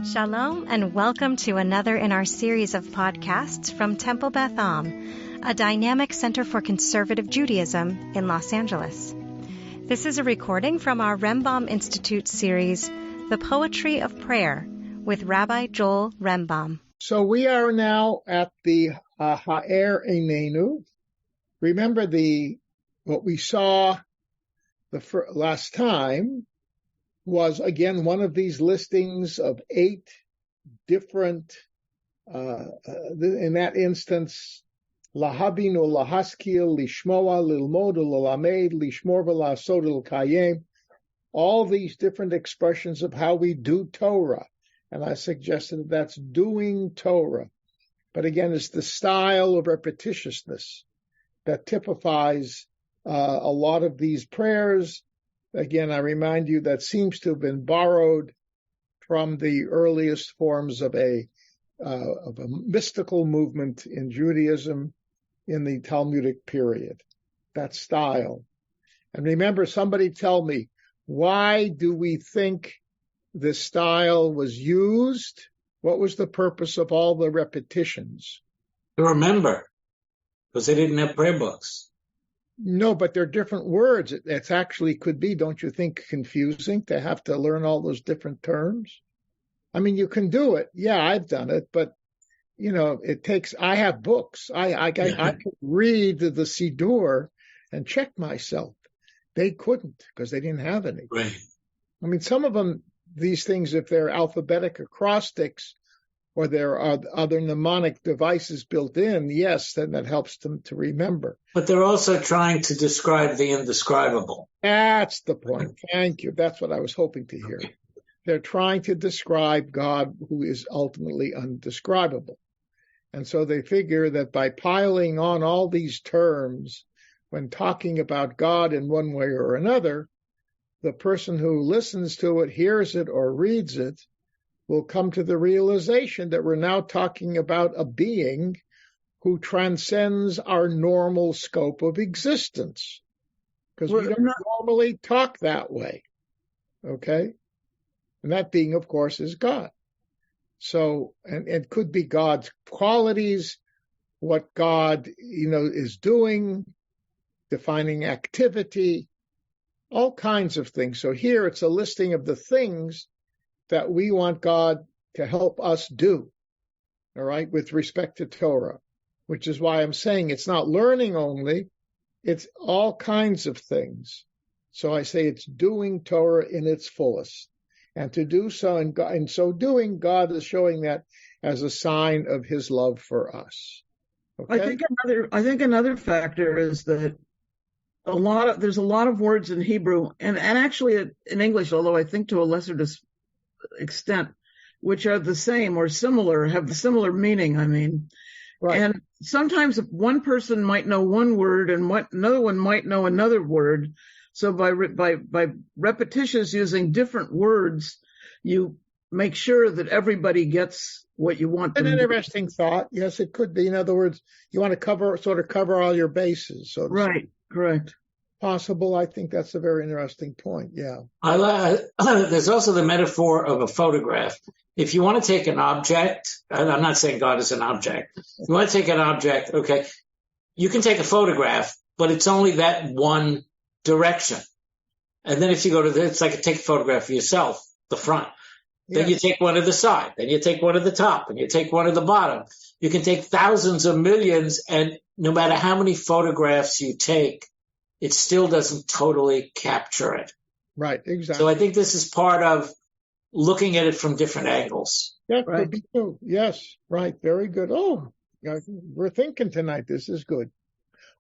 Shalom and welcome to another in our series of podcasts from Temple Beth Am, a dynamic center for conservative Judaism in Los Angeles. This is a recording from our Rembaum Institute series, The Poetry of Prayer, with Rabbi Joel Rembaum. So we are now at the Ha'er Einenu. Remember what we saw the last time was, again, one of these listings of 8 different, in that instance, Lahabinu, Lahaskil, Lishmoa, Lilmod, Lalamed, Lishmor, V'lasod, L'kayem, all these different expressions of how we do Torah. And I suggested that's doing Torah. But again, it's the style of repetitiousness that typifies a lot of these prayers. Again, I remind you that seems to have been borrowed from the earliest forms of a mystical movement in Judaism in the Talmudic period, that style. And remember, somebody tell me, why do we think this style was used? What was the purpose of all the repetitions? To remember, because they didn't have prayer books. No, but they're different words. It actually could be, don't you think, confusing to have to learn all those different terms? I mean, you can do it. Yeah, I've done it, but it takes. I have books. I could read the Siddur and check myself. They couldn't because they didn't have any. Right. I mean, some of them, these things, if they're alphabetic acrostics or there are other mnemonic devices built in, yes, then that helps them to remember. But they're also trying to describe the indescribable. That's the point. Thank you. That's what I was hoping to hear. They're trying to describe God who is ultimately undescribable. And so they figure that by piling on all these terms when talking about God in one way or another, the person who listens to it, hears it, or reads it will come to the realization that we're now talking about a being who transcends our normal scope of existence. Because we don't normally talk that way. Okay? And that being, of course, is God. So, and it could be God's qualities, what God, is doing, defining activity, all kinds of things. So here it's a listing of the things that we want God to help us do, all right, with respect to Torah, which is why I'm saying it's not learning only, it's all kinds of things. So I say it's doing Torah in its fullest. And to do so, and in so doing, God is showing that as a sign of his love for us. Okay? I think another factor is that there's a lot of words in Hebrew and actually in English, although I think to a lesser extent, which are the same or similar, have the similar meaning, I mean. Right. And sometimes one person might know one word and another one might know another word. So by repetitious using different words, you make sure that everybody gets what you want them to. An interesting thought. Yes, it could be. In other words, you want to cover all your bases. So right, correct. Possible. I think that's a very interesting point. Yeah. There's also the metaphor of a photograph. If you want to take an object, and I'm not saying God is an object. If you want to take an object, okay, you can take a photograph, but it's only that one direction. And then if you go to it's like take a photograph of yourself, the front. Then you take one of the side. Then you take one of the top. And you take one of the bottom. You can take thousands or millions, and no matter how many photographs you take, it still doesn't totally capture it. Right, exactly. So I think this is part of looking at it from different angles. That could be true. Yes, right. Very good. Oh, we're thinking tonight. This is good.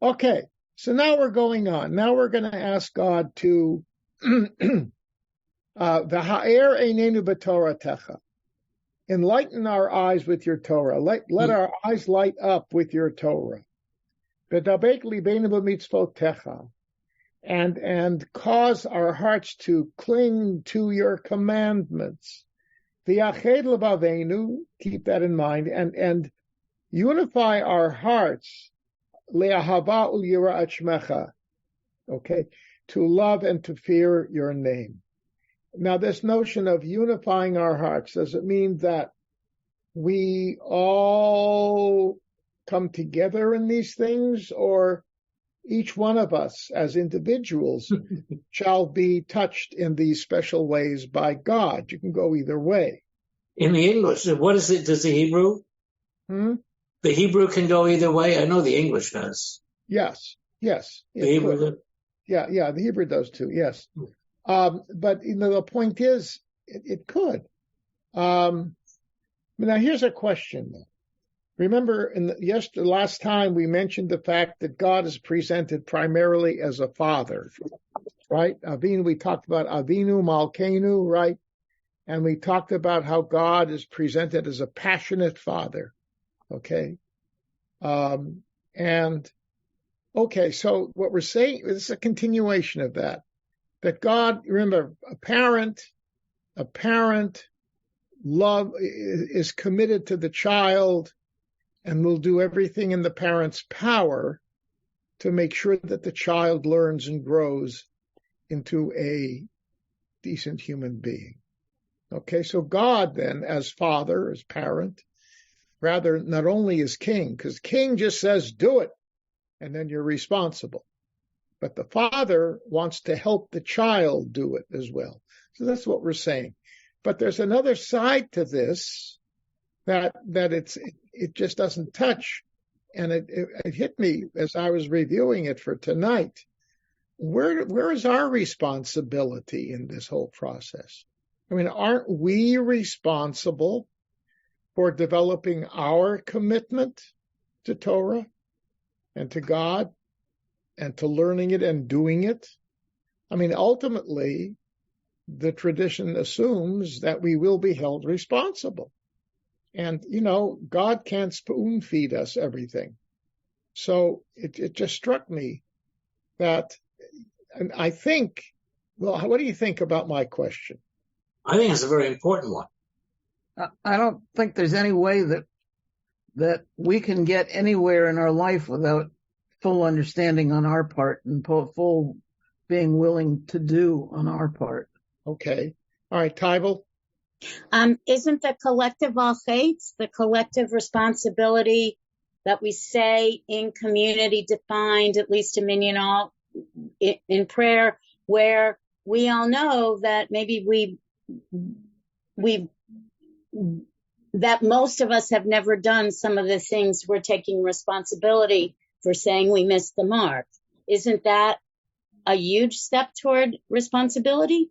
Okay, so now we're going on. Now we're going to ask God to the ha'er einenu b'toratecha. Enlighten our eyes with your Torah. Let our eyes light up with your Torah. V'dabek libeinu b'mitzvotecha. And cause our hearts to cling to your commandments. V'yached levaveinu, keep that in mind, and unify our hearts, le'ahava u'yira'at shmecha, okay, to love and to fear your name. Now, this notion of unifying our hearts, does it mean that we all come together in these things, or each one of us as individuals shall be touched in these special ways by God? You can go either way. In the English, what is it? Does the Hebrew? The Hebrew can go either way. I know the English does. Yes. The Hebrew. Yeah, the Hebrew does too. Yes. But the point is, it could. Now, here's a question. Remember, last time we mentioned the fact that God is presented primarily as a father, right? We talked about Avinu Malkeinu, right? And we talked about how God is presented as a passionate father, okay? So what we're saying is a continuation of that God, remember, a parent love is committed to the child and will do everything in the parent's power to make sure that the child learns and grows into a decent human being. Okay, so God then, as father, as parent, rather not only as king, because king just says, do it, and then you're responsible. But the father wants to help the child do it as well. So that's what we're saying. But there's another side to this that it just doesn't touch. And it hit me as I was reviewing it for tonight. Where is our responsibility in this whole process? I mean, aren't we responsible for developing our commitment to Torah and to God and to learning it and doing it? I mean, ultimately, the tradition assumes that we will be held responsible. And, God can't spoon feed us everything. So it just struck me that, and I think, well, what do you think about my question? I think it's a very important one. I don't think there's any way that we can get anywhere in our life without full understanding on our part and full being willing to do on our part. Okay. All right, Tybal? Isn't the collective al-chetz, the collective responsibility that we say in community defined, at least in Minyan in prayer, where we all know that maybe that most of us have never done some of the things we're taking responsibility for, saying we missed the mark. Isn't that a huge step toward responsibility?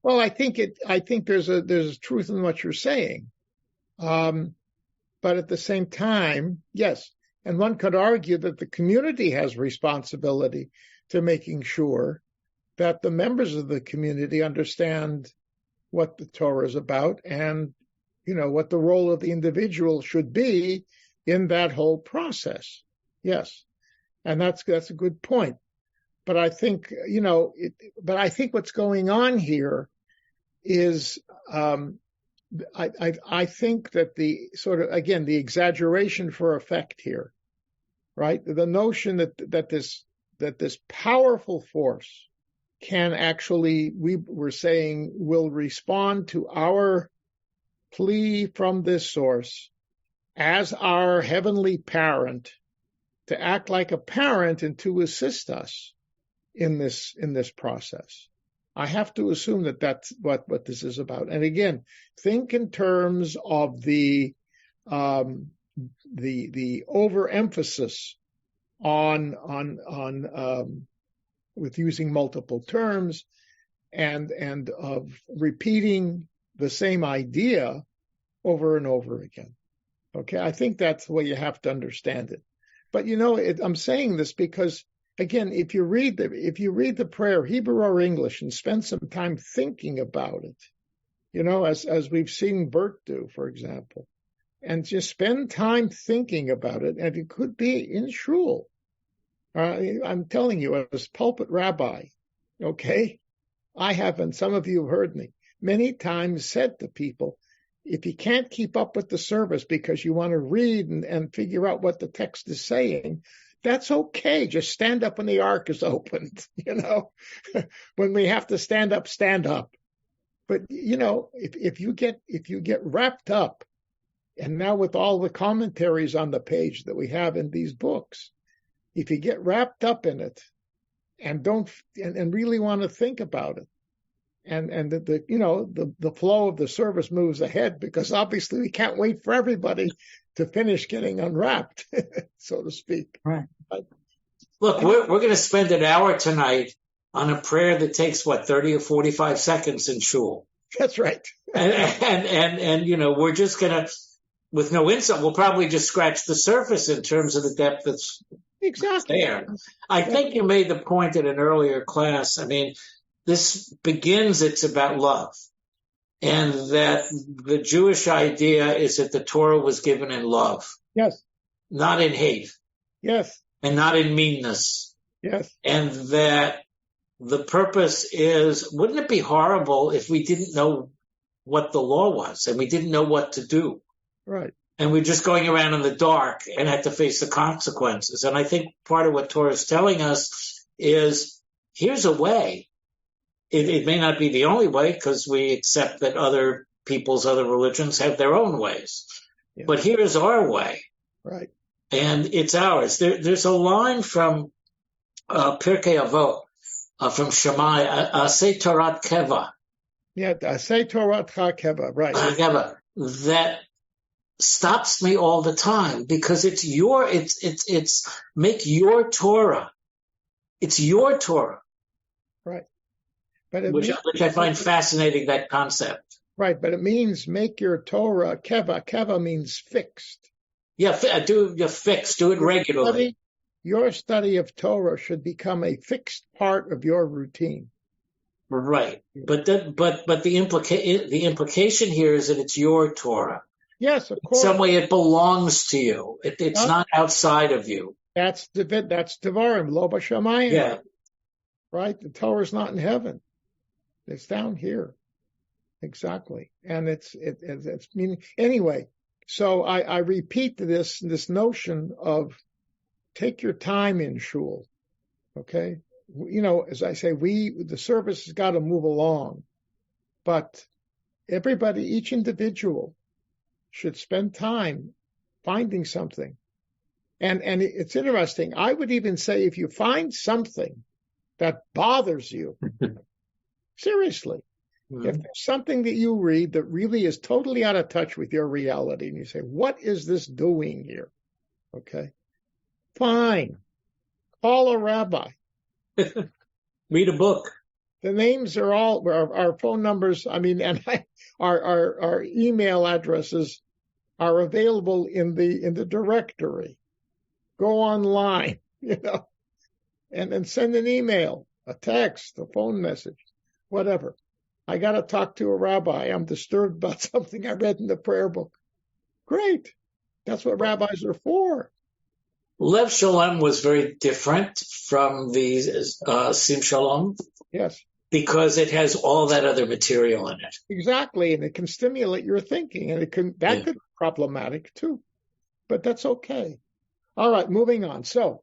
Well, I think there's a truth in what you're saying. But at the same time, yes, and one could argue that the community has responsibility to making sure that the members of the community understand what the Torah is about and, what the role of the individual should be in that whole process. Yes. And that's a good point. But I think, I think what's going on here is, I think that the sort of, again, the exaggeration for effect here, right? The notion that this powerful force can actually, we're saying, will respond to our plea from this source as our heavenly parent, to act like a parent and to assist us in this process. I have to assume that that's what this is about. And again, think in terms of the overemphasis on with using multiple terms and of repeating the same idea over and over again. Okay, I think that's the way you have to understand it. But I'm saying this because, again, if you read the prayer, Hebrew or English, and spend some time thinking about it, as we've seen Bert do, for example, and just spend time thinking about it, and it could be in shul. I'm telling you, as pulpit rabbi, okay, I have, and some of you have heard me, many times said to people, if you can't keep up with the service because you want to read and figure out what the text is saying, that's okay. Just stand up when the ark is opened, When we have to stand up, stand up. But if you get wrapped up, and now with all the commentaries on the page that we have in these books, if you get wrapped up in it and don't and really want to think about it, and the flow of the service moves ahead, because obviously we can't wait for everybody to finish getting unwrapped, so to speak. Right. Look, we're going to spend an hour tonight on a prayer that takes 30 or 45 seconds in shul. That's right. and we're just going to, with no insight, we'll probably just scratch the surface in terms of the depth that's exactly there. I think you made the point in an earlier class. I mean, this begins, it's about love. And that the Jewish idea is that the Torah was given in love. Yes. Not in hate. Yes. And not in meanness. Yes. And that the purpose is, wouldn't it be horrible if we didn't know what the law was and we didn't know what to do? Right. And we're just going around in the dark and had to face the consequences. And I think part of what Torah is telling us is, here's a way. It may not be the only way, because we accept that other people's other religions have their own ways. Yeah. But here's our way. Right. And it's ours. There's a line from Pirkei Avot, from Shammai, Aseh Torat Keva. Yeah, Aseh Torat Keva, right. Keva, that stops me all the time, because it's make your Torah. It's your Torah. Right. But which I find fascinating, that concept. Right, but it means make your Torah keva. Keva means fixed. Yeah, do it regularly. Your study of Torah should become a fixed part of your routine. Right, but the implication here is that it's your Torah. Yes, of course. In some way, it belongs to you. It's not outside of you. That's Devarim, Lo B'Shamayim. Yeah. Right, the Torah is not in heaven. It's down here. Exactly. And it's meaning anyway. So I repeat this notion of take your time in shul. Okay. As I say, the service has got to move along, but everybody, each individual should spend time finding something. And it's interesting. I would even say, if you find something that bothers you, seriously, if there's something that you read that really is totally out of touch with your reality, and you say, what is this doing here? Okay, fine. Call a rabbi. Read a book. The names are all, our phone numbers, and our email addresses are available in the directory. Go online, and then send an email, a text, a phone message. Whatever. I got to talk to a rabbi. I'm disturbed about something I read in the prayer book. Great. That's what rabbis are for. Lev Shalom was very different from the Sim Shalom. Yes. Because it has all that other material in it. Exactly. And it can stimulate your thinking. And could be problematic too. But that's okay. All right, moving on. So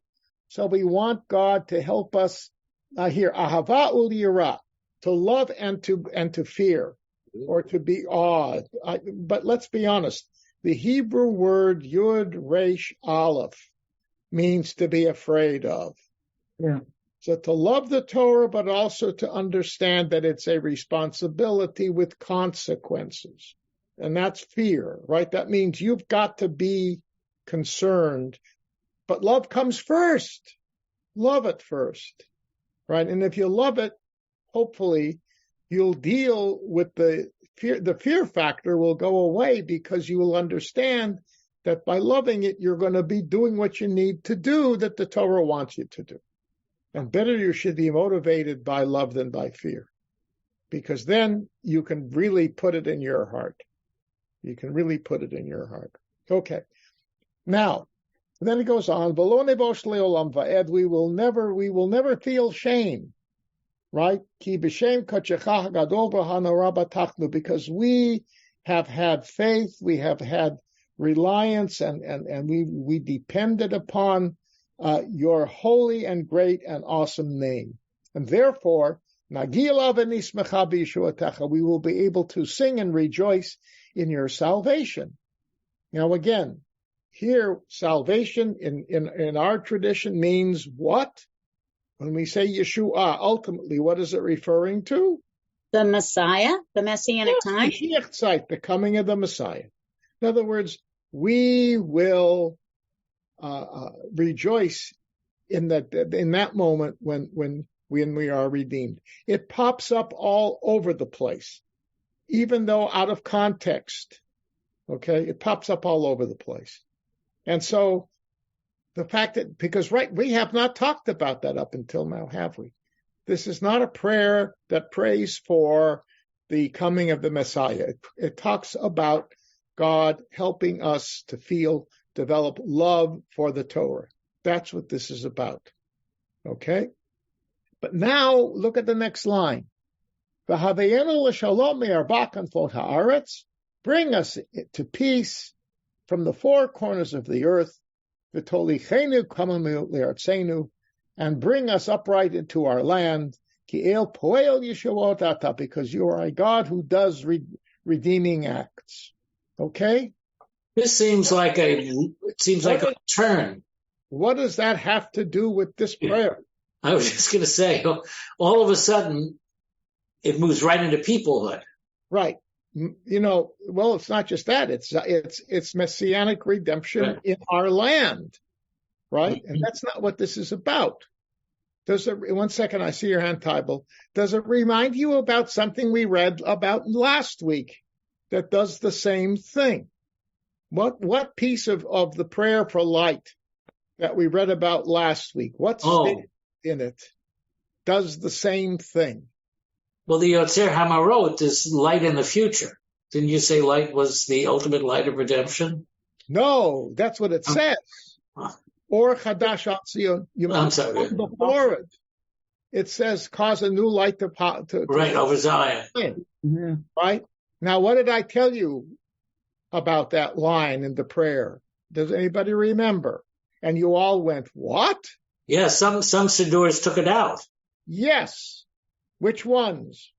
we want God to help us here. Ahava ul yirah. To love and to fear, or to be awed. But let's be honest. The Hebrew word Yud Resh Aleph means to be afraid of. Yeah. So to love the Torah, but also to understand that it's a responsibility with consequences. And that's fear, right? That means you've got to be concerned. But love comes first. Love it first, right? And if you love it, hopefully, you'll deal with the fear. The fear factor will go away, because you will understand that by loving it, you're going to be doing what you need to do that the Torah wants you to do. And better you should be motivated by love than by fear, because then you can really put it in your heart. You can really put it in your heart. Okay. Now, then it goes on. We will never feel shame. Right? Because we have had faith, we have had reliance, and we depended upon your holy and great and awesome name. And therefore, Nagila v'nismecha b'yeshuatecha. We will be able to sing and rejoice in your salvation. Now again, here salvation in our tradition means what? When we say Yeshua, ultimately, what is it referring to? The Messiah, the Messianic time. The coming of the Messiah. In other words, we will rejoice in that moment when we are redeemed. It pops up all over the place, even though out of context. Okay, it pops up all over the place. And so the fact that, because we have not talked about that up until now, have we? This is not a prayer that prays for the coming of the Messiah. It talks about God helping us to develop love for the Torah. That's what this is about. Okay? But now, look at the next line. Bring us to peace from the four corners of the earth, and bring us upright into our land, because you are a God who does redeeming acts. Okay? This seems like a turn. What does that have to do with this prayer? I was just going to say, all of a sudden, it moves right into peoplehood. Right. Well, it's not just that. It's messianic redemption in our land, right? And that's not what this is about. One second, I see your hand, Tybal. Does it remind you about something we read about last week that does the same thing? What piece of the prayer for light that we read about last week, what's in it, does the same thing? Well, the Yotzer Hamarot is light in the future. Didn't you say light was the ultimate light of redemption? No, that's what it says. Or Chadash al Tzion. I'm sorry. Before it says, cause a new light to right, over Zion. Mm-hmm. Right? Now, what did I tell you about that line in the prayer? Does anybody remember? And you all went, what? Yeah, some Siddurs took it out. Yes. Which ones?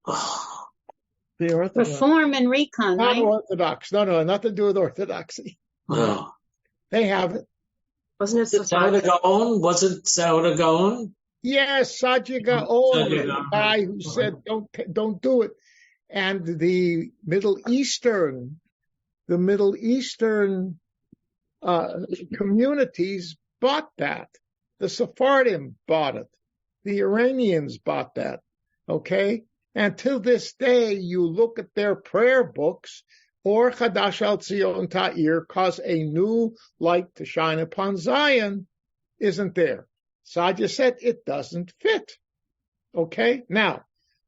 The Orthodox. Reform and Recon, Not right? Orthodox. No, nothing to do with Orthodoxy. Oh. They have it. Wasn't it Sauda Gaon? Was it Sauda Gaon? Yes, Sadia Gaon, the guy who said don't do it. And the Middle Eastern communities bought that. The Sephardim bought it. The Iranians bought that. Okay? And to this day, you look at their prayer books, or Chadash al Tzion Ta'ir, cause a new light to shine upon Zion, isn't there. Sadia said it doesn't fit. Okay? Now,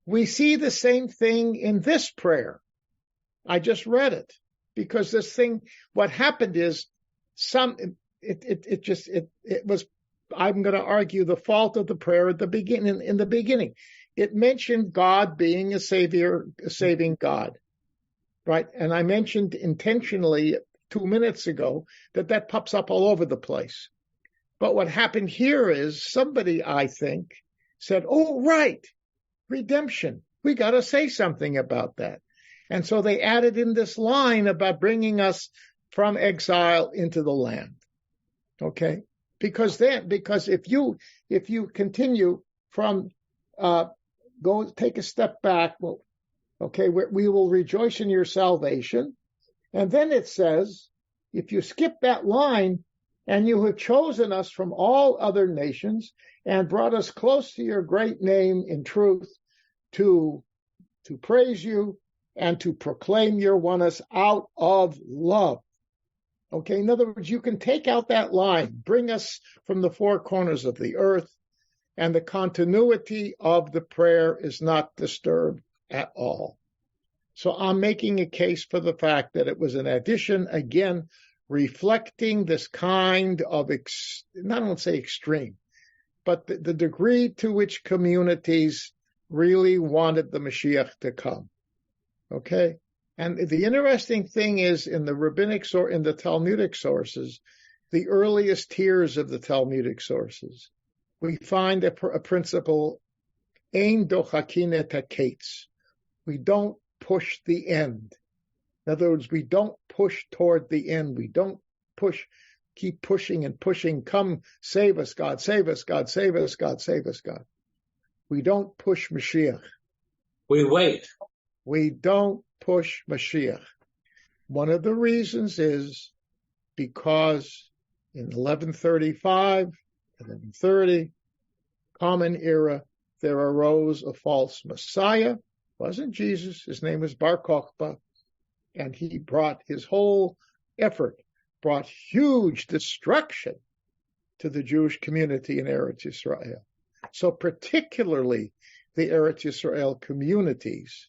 we see the same thing in this prayer. I just read it. Because this thing, what happened is, it was, I'm going to argue, the fault of the prayer at the beginning, in the beginning. It mentioned God being a saving God, right? And I mentioned intentionally 2 minutes ago that pops up all over the place. But what happened here is somebody, I think, said, oh, right, redemption. We got to say something about that. And so they added in this line about bringing us from exile into the land. Okay? Because if you continue from, take a step back, well, okay, we will rejoice in your salvation. And then it says, if you skip that line, and you have chosen us from all other nations and brought us close to your great name in truth to praise you and to proclaim your oneness out of love. Okay, in other words, you can take out that line, bring us from the four corners of the earth, and the continuity of the prayer is not disturbed at all. So I'm making a case for the fact that it was an addition, again, reflecting this kind of, I don't want to say extreme, but the degree to which communities really wanted the Mashiach to come. Okay? And the interesting thing is, in the in the Talmudic sources, the earliest tiers of the Talmudic sources, we find a principle Ein dochakin et haketz. We don't push the end. In other words, we don't push toward the end. We don't keep pushing and pushing. Come, save us, God, save us, God, save us, God, save us, God. We don't push Mashiach. We wait. We don't push Mashiach. One of the reasons is because in 1135, 1130, Common Era, there arose a false Messiah. It wasn't Jesus. His name was Bar Kokhba. And he brought his whole effort, brought huge destruction to the Jewish community in Eretz Yisrael. So particularly the Eretz Yisrael communities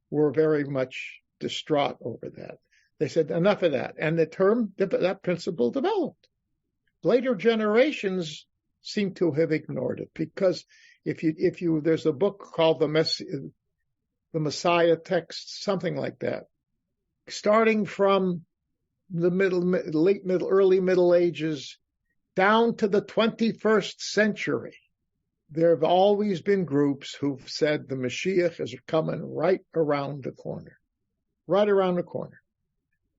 were very much distraught over that. They said, enough of that. And that principle developed. Later generations seem to have ignored it, because there's a book called the Messiah text, something like that. Starting from the early Middle Ages down to the 21st century, there have always been groups who've said the Mashiach is coming right around the corner. Right around the corner.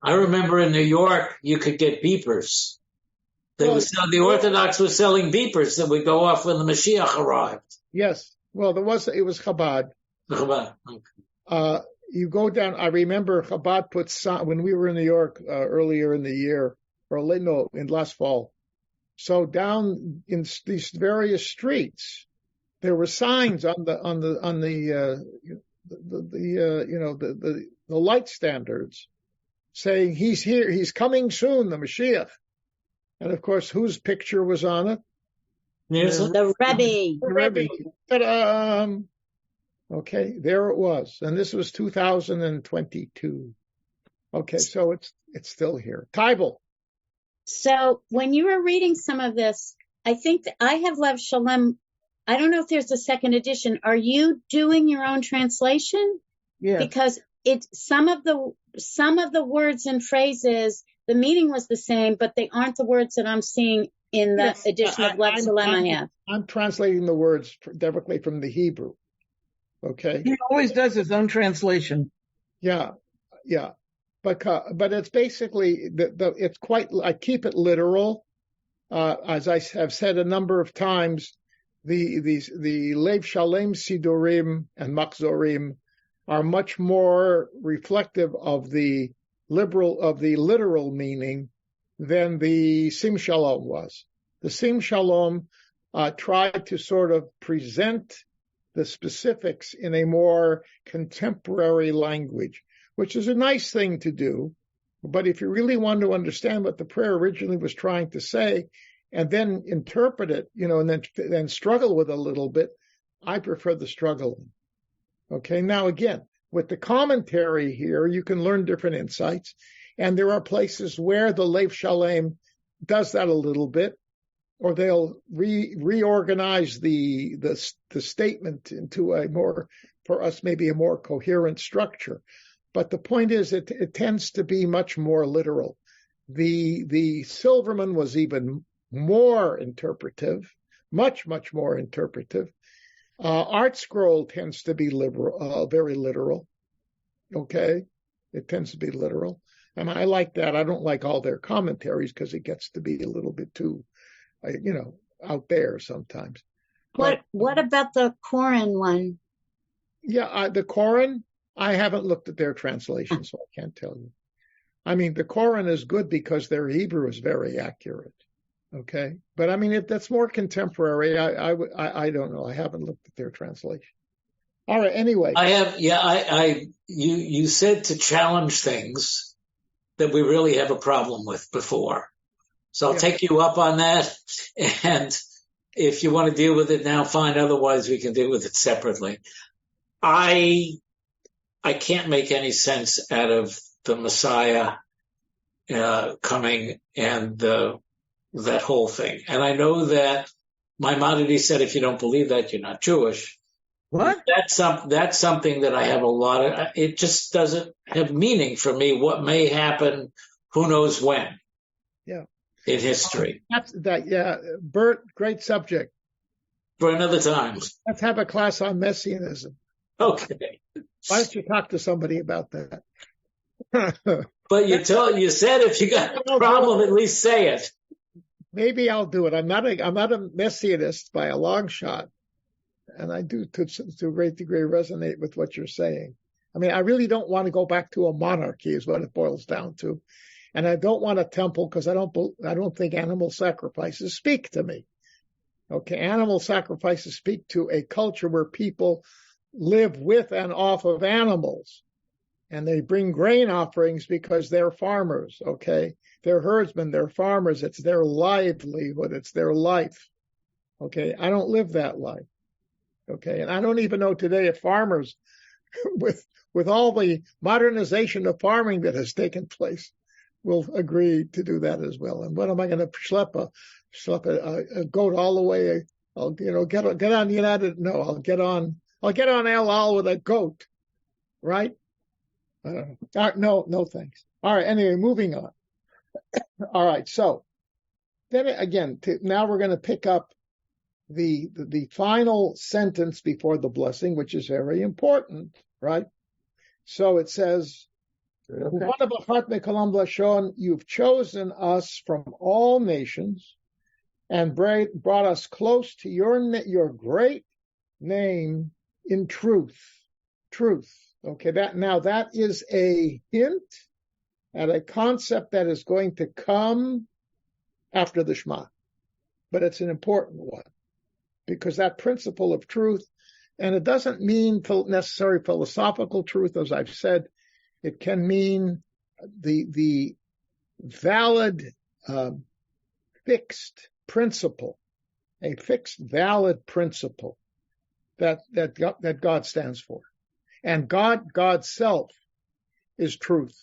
I remember in New York, you could get beepers. The Orthodox was selling beepers that would go off when the Mashiach arrived. Yes. Well, it was Chabad. Chabad. Okay. You go down, I remember Chabad put when we were in New York earlier in the year, in last fall. So down in these various streets, there were signs on the light standards saying he's here, he's coming soon, the Mashiach. And of course, whose picture was on it? Yes. The Rebbe. The Rebbe. Ta-da! Okay, there it was. And this was 2022. Okay, so it's still here. Tybal. So when you were reading some of this, I think that I have Lev Shalem. I don't know if there's a second edition. Are you doing your own translation? Yeah. Because some of the words and phrases, the meaning was the same, but they aren't the words that I'm seeing in the edition of Lev Shalem I have. I'm translating the words directly from the Hebrew. Okay. He always does his own translation. Yeah. But it's basically it's quite. I keep it literal, as I have said a number of times. The Lev Shalem Siddurim and Mahzorim are much more reflective of the literal meaning than the Sim Shalom was. The Sim Shalom tried to sort of present the specifics in a more contemporary language, which is a nice thing to do. But if you really want to understand what the prayer originally was trying to say, and then interpret it, and then struggle with it a little bit, I prefer the struggling. Okay, now again, with the commentary here, you can learn different insights, and there are places where the Lev Shalem does that a little bit, or they'll reorganize the statement into for us, maybe a more coherent structure. But the point is, it tends to be much more literal. The Silverman was even more interpretive, much more interpretive. Art Scroll tends to be very literal. Okay, it tends to be literal, and I like that. I don't like all their commentaries because it gets to be a little bit too, out there sometimes. What about the Koran one? Yeah, the Koran. I haven't looked at their translation, so I can't tell you. I mean, the Koran is good because their Hebrew is very accurate. Okay, but I mean, if that's more contemporary, I don't know. I haven't looked at their translation. All right. Anyway, I have. Yeah, you said to challenge things that we really have a problem with before. So I'll take you up on that. And if you want to deal with it now, fine. Otherwise, we can deal with it separately. I can't make any sense out of the Messiah coming and that whole thing. And I know that Maimonides said, if you don't believe that, you're not Jewish. What? That's something that I have a lot of. It just doesn't have meaning for me. What may happen, who knows when? Yeah. In history. That's that. Yeah, Bert, great subject. for another time. Let's have a class on messianism. Okay. Why don't you talk to somebody about that? But you said if you got a problem, at least say it. Maybe I'll do it. I'm not a messianist by a long shot, and I do to a great degree resonate with what you're saying. I mean, I really don't want to go back to a monarchy, is what it boils down to, and I don't want a temple because I don't think animal sacrifices speak to me. Okay, animal sacrifices speak to a culture where people live with and off of animals, and they bring grain offerings because they're farmers. Okay. They're herdsmen, they're farmers, it's their livelihood, it's their life. Okay, I don't live that life. Okay, and I don't even know today if farmers, with all the modernization of farming that has taken place, will agree to do that as well. And what am I going to schlep a goat all the way? I'll get on United. No, I'll get on El Al with a goat, right? No, thanks. All right. Anyway, moving on. All right, so then again, now we're going to pick up the final sentence before the blessing, which is very important, right? So it says, "You've chosen us from all nations and brought us close to your great name in truth." Truth. Okay, that is a hint at a concept that is going to come after the Shema. But it's an important one, because that principle of truth, and it doesn't mean necessary philosophical truth, as I've said, it can mean the valid, fixed principle, a fixed, valid principle that God stands for. And God's self is truth,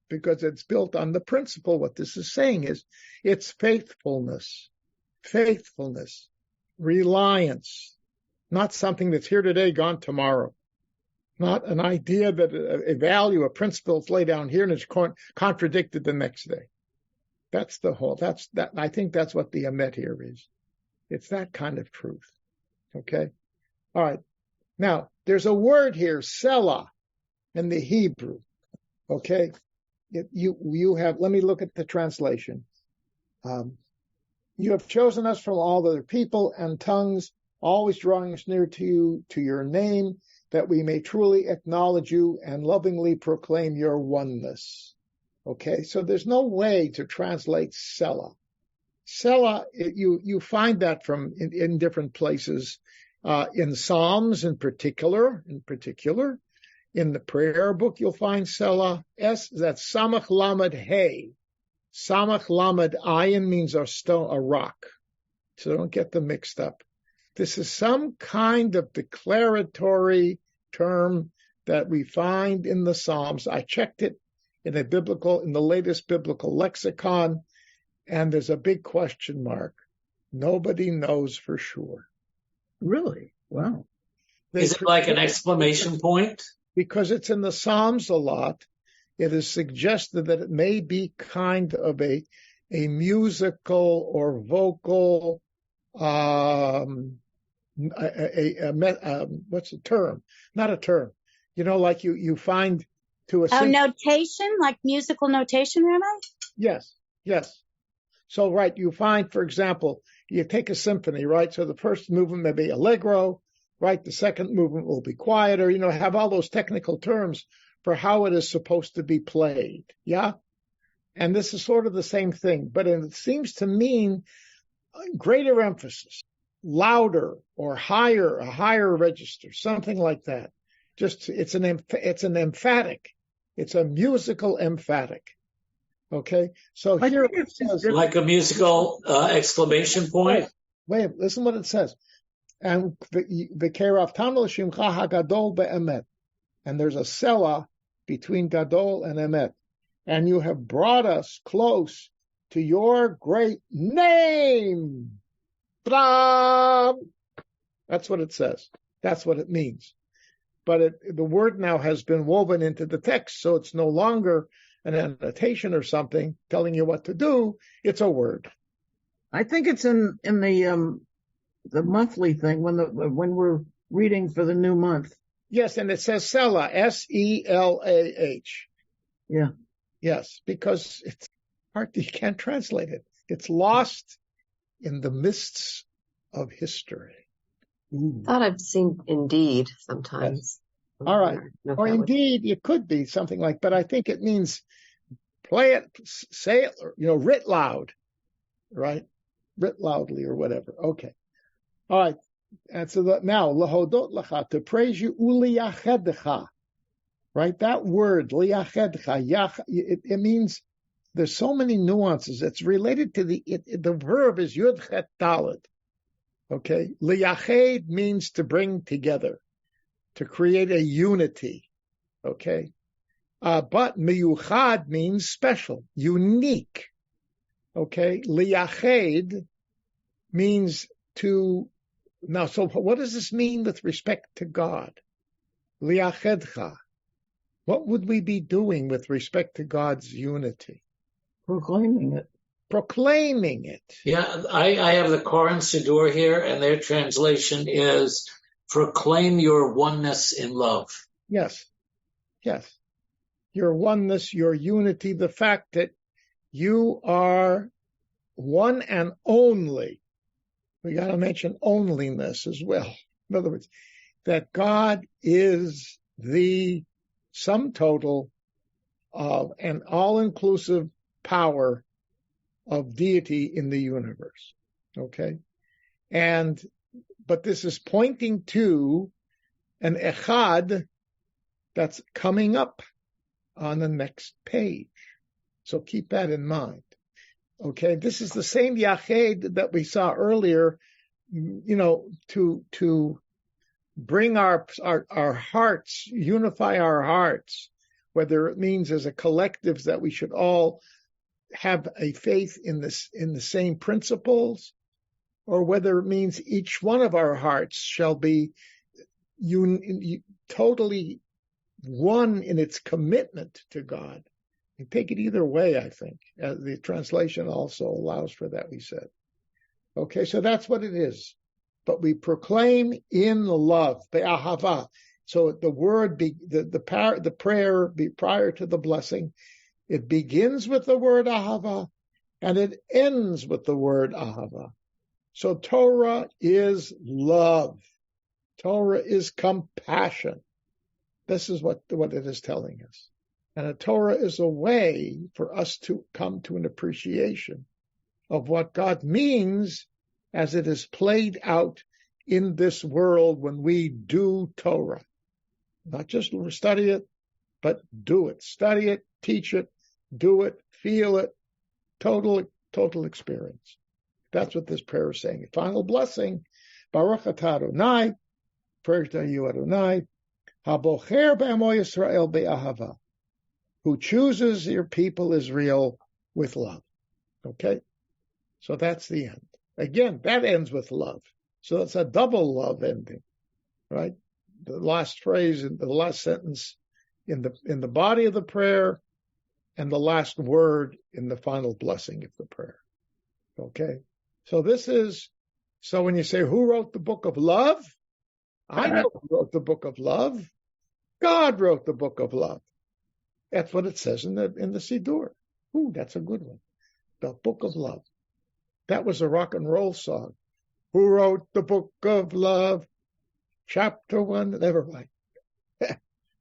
because it's built on the principle. What this is saying is it's faithfulness, reliance, not something that's here today, gone tomorrow, not an idea that a value, a principle is laid down here and it's contradicted the next day. That's the whole, I think that's what the emet here is. It's that kind of truth. Okay. All right. Now there's a word here, selah, in the Hebrew. Okay. You have, let me look at the translation. You have chosen us from all other people and tongues, always drawing us near to you, to your name, that we may truly acknowledge you and lovingly proclaim your oneness. Okay, so there's no way to translate selah. Selah, you find that in different places, in Psalms in particular. In the prayer book, you'll find selah. That's samach lamed hey. Samach lamed ayin means a stone, a rock. So don't get them mixed up. This is some kind of declaratory term that we find in the Psalms. I checked it in the latest biblical lexicon, and there's a big question mark. Nobody knows for sure. Really? Wow. Is it like an exclamation point? Because it's in the Psalms a lot, it is suggested that it may be kind of a musical or vocal, what's the term? Not a term. Like you find to a notation, like musical notation, Rabbi? Yes. So, right, you find, for example, you take a symphony, right? So the first movement may be allegro, right? The second movement will be quieter, have all those technical terms for how it is supposed to be played. Yeah. And this is sort of the same thing, but it seems to mean greater emphasis, louder or higher, a higher register, something like that. Just, it's an emphatic. It's a musical emphatic. Okay. So here it says, like a musical exclamation point. Wait, listen what it says. And and there's a selah between gadol and emet. And you have brought us close to your great name. That's what it says. That's what it means. But the word now has been woven into the text, so it's no longer an annotation or something telling you what to do. It's a word. I think it's in the monthly thing when we're reading for the new month. Yes, and it says Selah, Selah. Yeah. Yes, because it's hard, you can't translate it. It's lost in the mists of history. I thought I've seen Indeed sometimes. Yes. All right. Or Indeed, it could be something like, but I think it means play it, say it, writ loud, right? Writ loudly or whatever. Okay. All right. And so now, lahodot lacha, to praise you, uliyachedcha, right? That word, liyachedcha, it means there's so many nuances. It's related to the verb is yud chet daled. Okay. Liyached means to bring together, to create a unity. Okay. But miyuchad means special, unique. Okay. Liyached means to. Now, so what does this mean with respect to God? Liachedcha. What would we be doing with respect to God's unity? Proclaiming it. Proclaiming it. Yeah, I have the Koran Siddur here, and their translation is proclaim your oneness in love. Yes. Yes. Your oneness, your unity, the fact that you are one and only. We got to mention onlyness as well. In other words, that God is the sum total of an all-inclusive power of deity in the universe. Okay? But this is pointing to an echad that's coming up on the next page. So keep that in mind. Okay, this is the same Yached that we saw earlier, to bring our hearts, unify our hearts, whether it means as a collective that we should all have a faith in the same principles, or whether it means each one of our hearts shall be totally one in its commitment to God. You take it either way, I think. The translation also allows for that, we said. Okay, so that's what it is. But we proclaim in love, be'ahava. So the word, the prayer prior to the blessing, it begins with the word ahava, and it ends with the word ahava. So Torah is love. Torah is compassion. This is what it is telling us. And a Torah is a way for us to come to an appreciation of what God means as it is played out in this world when we do Torah. Not just study it, but do it. Study it, teach it, do it, feel it. Total experience. That's what this prayer is saying. Final blessing. Baruch atah Adonai. Praise to you, Adonai. Habocher be'amo Yisrael be'ahava. Who chooses your people Israel with love. Okay? So that's the end. Again, that ends with love. So it's a double love ending, right? The last phrase in the last sentence in the body of the prayer and the last word in the final blessing of the prayer. Okay? So when you say, who wrote the book of love? I know who wrote the book of love. God wrote the book of love. That's what it says in the Siddur. Ooh, that's a good one. The Book of Love. That was a rock and roll song. Who wrote the Book of Love? Chapter 1. Never mind.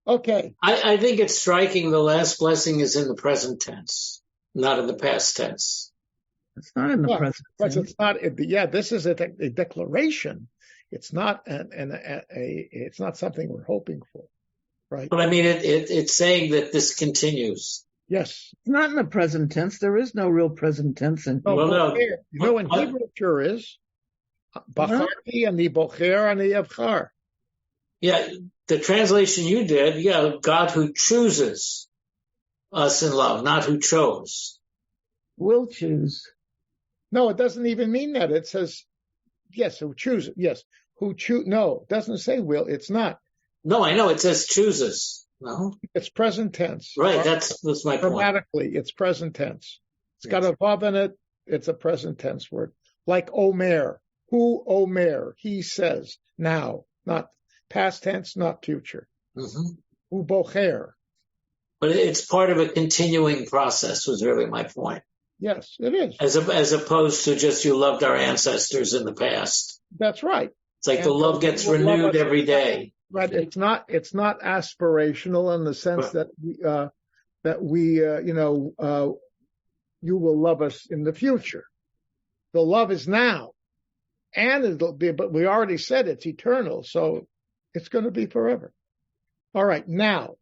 Okay. I think it's striking the last blessing is in the present tense, not in the past tense. It's not in the present tense. It's not. This is a declaration. It's not it's not something we're hoping for. Right. But I mean, it's saying that this continues. Yes. It's not in the present tense. There is no real present tense in here. No. In Hebrew it sure is. Bacharti and the bocher and the yavchar. Yeah, the translation you did, God who chooses us in love, not who chose. Will choose. No, it doesn't even mean that. It says, yes, who chooses. Yes. Who choose. No, it doesn't say will. It's not. No, I know it says chooses. No, it's present tense. Right, that's my point. Grammatically, it's present tense. It's got a vav in it. It's a present tense word, like Omer. Hu omer, he says, now, not past tense, not future. Mm-hmm. Hu bocher. But it's part of a continuing process was really my point. Yes, it is. As opposed to just you loved our ancestors in the past. That's right. It's like the love gets renewed every day. Right. It's not aspirational in the sense that you will love us in the future. The love is now, and it'll be. But we already said it's eternal, so it's going to be forever. All right. Now,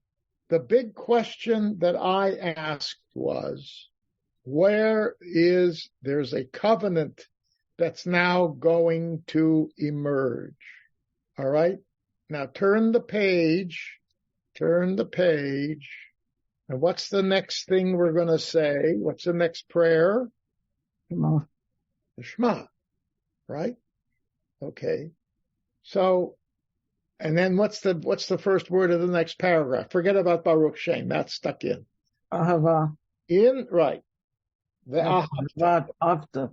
the big question that I asked was, there's a covenant that's now going to emerge. All right. Now turn the page. And what's the next thing we're going to say? What's the next prayer? Shema. The Shema. Right? Okay. So, and then what's the first word of the next paragraph? Forget about Baruch Shem. That's stuck in. Ahava. Right. The Avta.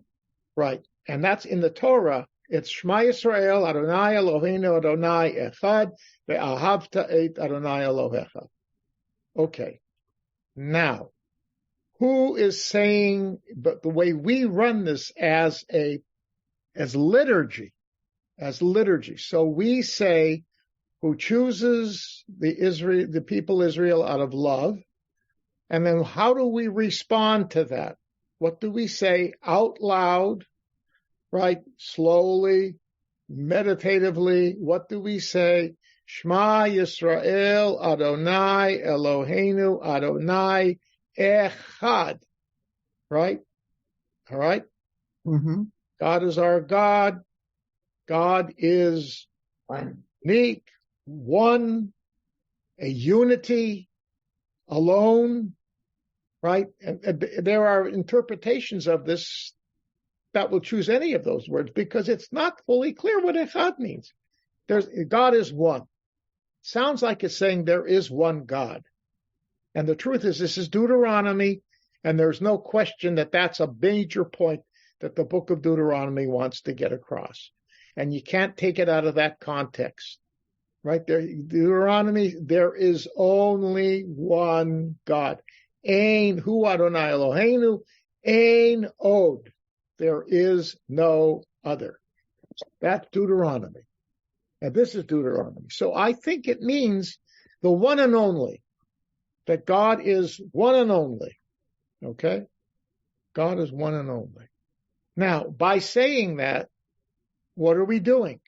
Right. And that's in the Torah. It's Shema Yisrael, Adonai Eloheinu, Adonai Echad, ve'ahavta et Adonai Elohecha. Okay. Now, who is saying, but the way we run this as liturgy. So we say, who chooses the people Israel out of love, and then how do we respond to that? What do we say out loud, right? Slowly, meditatively. What do we say? Shema Yisrael, Adonai Eloheinu, Adonai Echad. Right? All right? Mm-hmm. God is our God. God is unique, one, a unity, alone. Right? And there are interpretations of this that will choose any of those words because it's not fully clear what echad means. God is one. Sounds like it's saying there is one God. And the truth is, this is Deuteronomy, and there's no question that that's a major point that the book of Deuteronomy wants to get across. And you can't take it out of that context. Right? Deuteronomy, there is only one God. Ein hu Adonai Eloheinu, ein od. There is no other. That's Deuteronomy. And this is Deuteronomy. So I think it means the one and only, that God is one and only. Okay? God is one and only. Now, by saying that, what are we doing?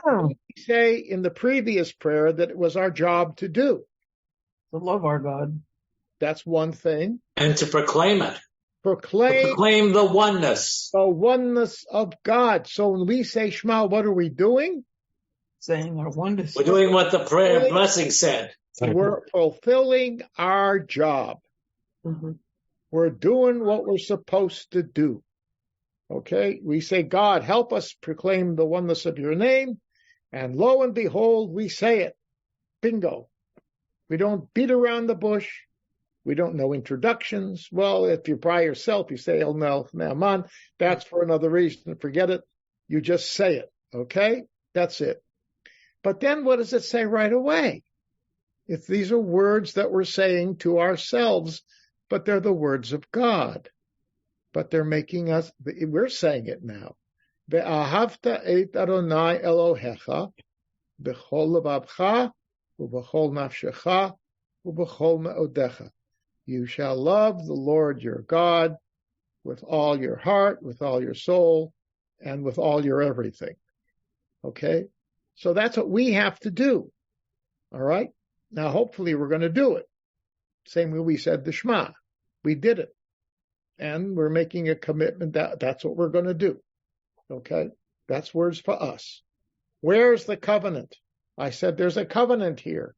We say in the previous prayer that it was our job to do. To love our God. That's one thing. And to proclaim it. Proclaim the oneness. The oneness of God. So when we say Shema, what are we doing? Saying our oneness. We're doing what the prayer blessing said. We're fulfilling our job. Mm-hmm. We're doing what we're supposed to do. Okay? We say, God, help us proclaim the oneness of your name. And lo and behold, we say it. Bingo. We don't beat around the bush. We don't know introductions. Well, if you're by yourself, you say El Mel Naaman. That's for another reason. Forget it. You just say it. Okay? That's it. But then what does it say right away? If these are words that we're saying to ourselves, but they're the words of God. But they're making us, we're saying it now. Ve'ahavta et Adonai Elohecha b'chol levavcha u'b'chol nafshecha u'b'chol me'odecha. You shall love the Lord your God with all your heart, with all your soul, and with all your everything. Okay? So that's what we have to do. All right? Now, hopefully we're going to do it. Same way we said the Shema. We did it. And we're making a commitment that that's what we're going to do. Okay? That's words for us. Where's the covenant? I said there's a covenant here.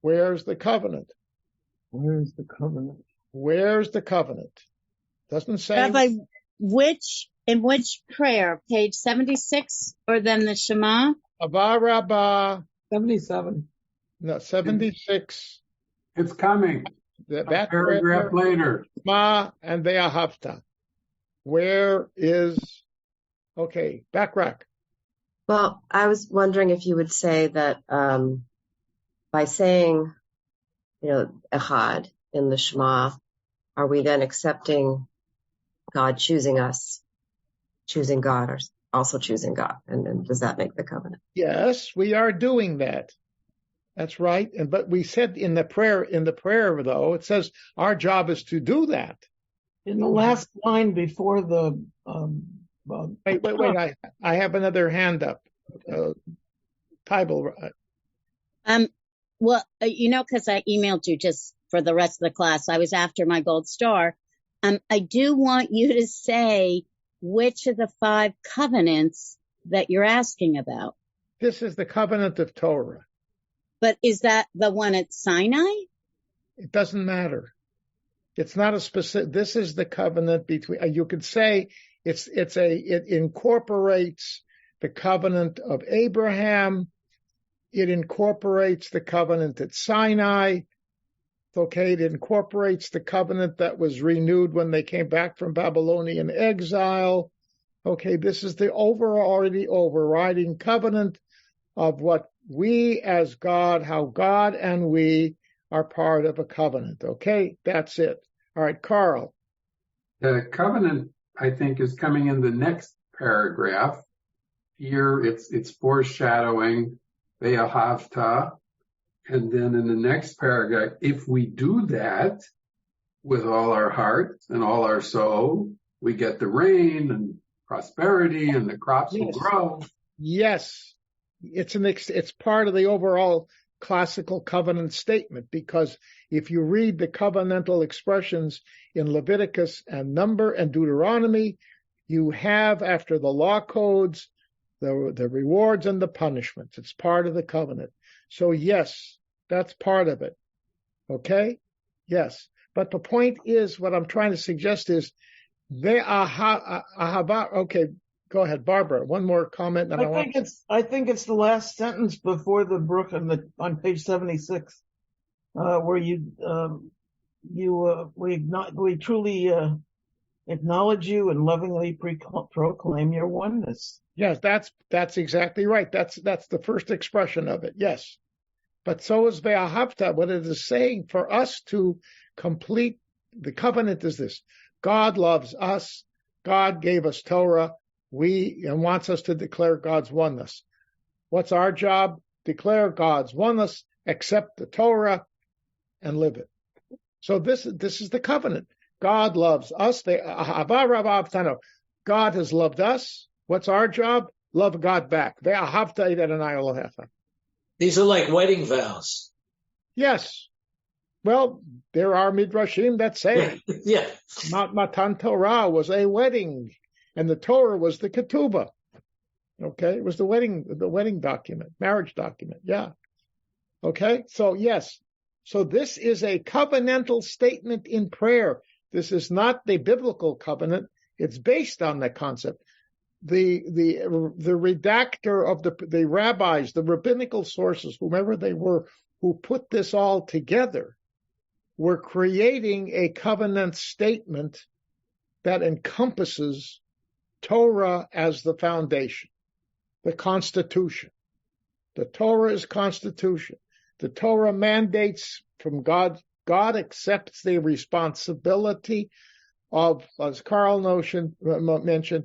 Where's the covenant? Where's the covenant? Where's the covenant? Doesn't say. Rabbi, in which prayer? Page 76 or then the Shema? Abba Rabbah. 77. No, 76. It's coming. That paragraph later. Shema and Ve'ahavta. Where is Okay, back rack. Well, I was wondering if you would say that by saying, Echad in the Shema, are we then accepting God choosing us, choosing God, or also choosing God? And does that make the covenant? Yes, we are doing that. That's right. But we said in the prayer though, it says our job is to do that. In the last line before the Wait. I have another hand up. Tybal. Well, because I emailed you just for the rest of the class, I was after my gold star. I do want you to say which of the 5 covenants that you're asking about. This is the covenant of Torah. But is that the one at Sinai? It doesn't matter. It's not a specific. This is the covenant between. You could say it incorporates the covenant of Abraham. It incorporates the covenant at Sinai. Okay, it incorporates the covenant that was renewed when they came back from Babylonian exile. Okay, this is the overriding covenant of what we as God, how God and we are part of a covenant. Okay, that's it. All right, Carl. The covenant, I think, is coming in the next paragraph. Here it's foreshadowing Ve'ahavta. And then in the next paragraph, if we do that with all our heart and all our soul, we get the rain and prosperity and the crops will grow. Yes. It's part of the overall classical covenant statement, because if you read the covenantal expressions in Leviticus and Number and Deuteronomy, you have, after the law codes, the rewards and the punishments. It's part of the covenant. So yes, that's part of it. Okay? Yes. But the point is, what I'm trying to suggest is, okay, go ahead, Barbara. One more comment. I think it's the last sentence before the brook on page 76, where we truly acknowledge you and lovingly proclaim your oneness. Yes, that's exactly right. That's the first expression of it. Yes. But so is Ve'ahavta. What it is saying for us to complete the covenant is this: God loves us. God gave us Torah. And wants us to declare God's oneness. What's our job? Declare God's oneness, accept the Torah, and live it. So this is the covenant. God loves us. God has loved us. What's our job? Love God back. These are like wedding vows. Yes. Well, there are midrashim that say yeah. Matan Torah was a wedding, and the Torah was the ketubah. Okay, it was the wedding document, marriage document. Yeah. Okay, so yes. So this is a covenantal statement in prayer. This is not the biblical covenant. It's based on that concept. The redactor of the rabbis, the rabbinical sources, whomever they were, who put this all together, were creating a covenant statement that encompasses Torah as the foundation, the constitution. The Torah is constitution. The Torah mandates from God. God accepts the responsibility of, as Carl mentioned,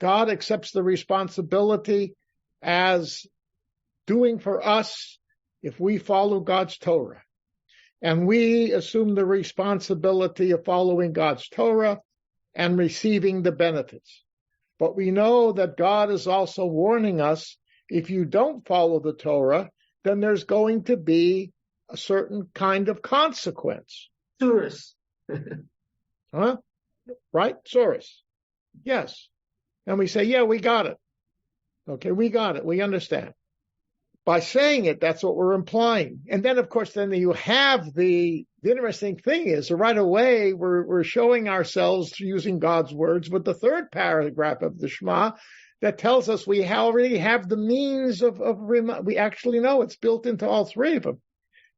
God accepts the responsibility as doing for us if we follow God's Torah. And we assume the responsibility of following God's Torah and receiving the benefits. But we know that God is also warning us, if you don't follow the Torah, then there's going to be a certain kind of consequence. Tourists. Huh? Right? Source. Yes. And we say, yeah, we got it. Okay, we got it. We understand. By saying it, that's what we're implying. And then, of course, then you have the interesting thing is right away we're showing ourselves using God's words with the third paragraph of the Shema that tells us we already have the means we actually know it's built into all three of them.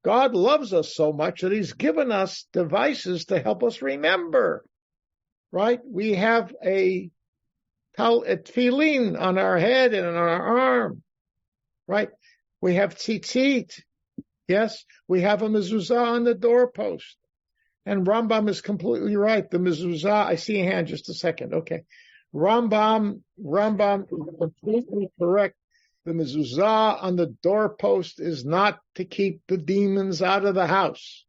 God loves us so much that he's given us devices to help us remember, right? We have a tefillin on our head and on our arm, right? We have tzitzit. Yes, we have a mezuzah on the doorpost. And Rambam is completely right. The mezuzah, I see a hand, just a second. Okay. Rambam is completely correct. The mezuzah on the doorpost is not to keep the demons out of the house.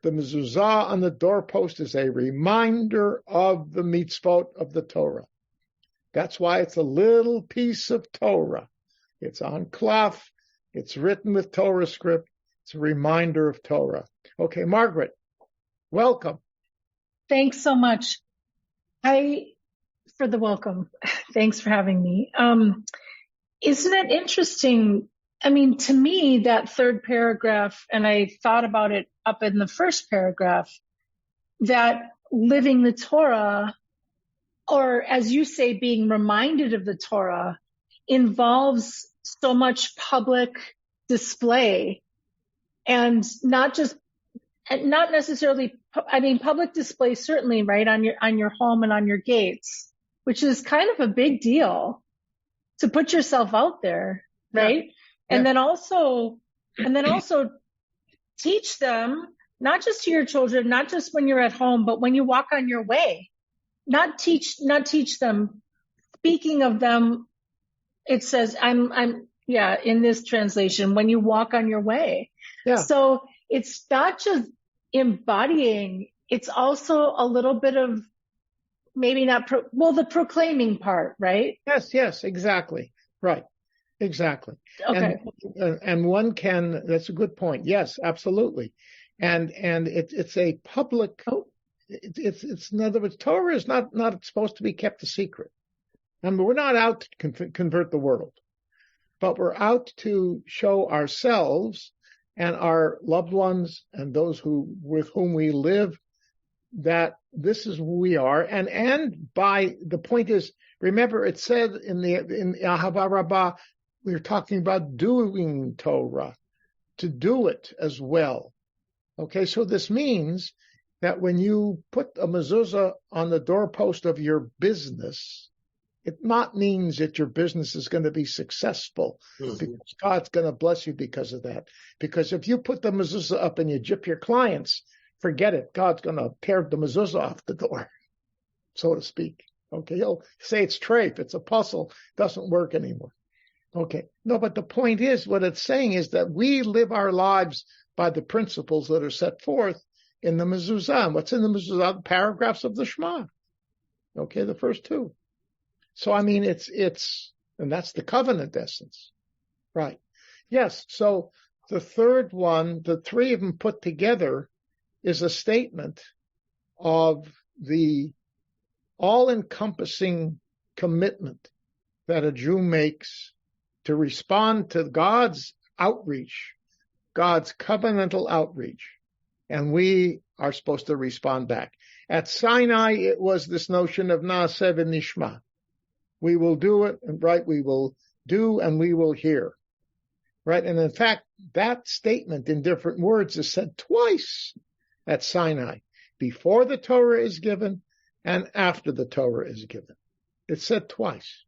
The mezuzah on the doorpost is a reminder of the mitzvot of the Torah. That's why it's a little piece of Torah. It's on cloth. It's written with Torah script. It's a reminder of Torah. Okay, Margaret, welcome. Thanks so much. For the welcome. Thanks for having me. Isn't it interesting? I mean, to me, that third paragraph, and I thought about it up in the first paragraph, that living the Torah, or as you say, being reminded of the Torah, involves so much public display, and not necessarily, I mean, public display certainly, right, on your home and on your gates, which is kind of a big deal to put yourself out there, right? Yeah. And then also teach them, not just to your children, not just when you're at home, but when you walk on your way. Not teach them. Speaking of them, it says, in this translation, when you walk on your way. Yeah. So it's not just embodying, it's also a little bit of maybe not, the proclaiming part, right? Yes, exactly. Right. Exactly. Okay. And one can, that's a good point. Yes, absolutely. And it's a public, it's in other words, Torah is not supposed to be kept a secret. And we're not out to convert the world, but we're out to show ourselves and our loved ones and those with whom we live that this is who we are. And by the point is, remember it said in Ahava Rabbah, we're talking about doing Torah, to do it as well. Okay, so this means that when you put a mezuzah on the doorpost of your business, it not means that your business is going to be successful, because God's going to bless you because of that. Because if you put the mezuzah up and you gyp your clients, forget it. God's going to tear the mezuzah off the door, so to speak. Okay, he'll say it's treif, it's a puzzle, doesn't work anymore. Okay, no, but the point is, what it's saying is that we live our lives by the principles that are set forth in the mezuzah. And what's in the mezuzah? The paragraphs of the Shema. Okay, the first two. So, I mean, and that's the covenant essence. Right. Yes. So the third one, the three of them put together, is a statement of the all-encompassing commitment that a Jew makes to respond to God's outreach, God's covenantal outreach. And we are supposed to respond back. At Sinai, it was this notion of Na'aseh v'nishma. We will do it, and right, we will do and we will hear. Right? And in fact, that statement in different words is said twice at Sinai, before the Torah is given and after the Torah is given. It's said twice.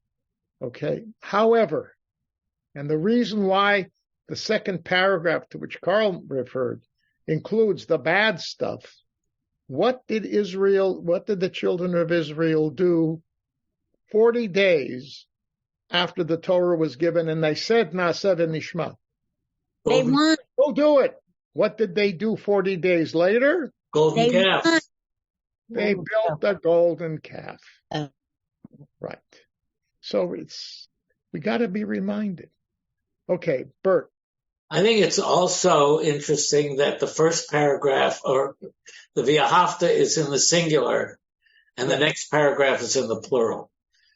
Okay? However, and the reason why the second paragraph to which Carl referred includes the bad stuff, what did the children of Israel do 40 days after the Torah was given and they said, Na'aseh v'nishma? They won. Go do it. What did they do 40 days later? Golden calf. won. They built a golden calf. Right. So we got to be reminded. Okay, Bert. I think it's also interesting that the first paragraph, or the V'ahavta, is in the singular, and the next paragraph is in the plural.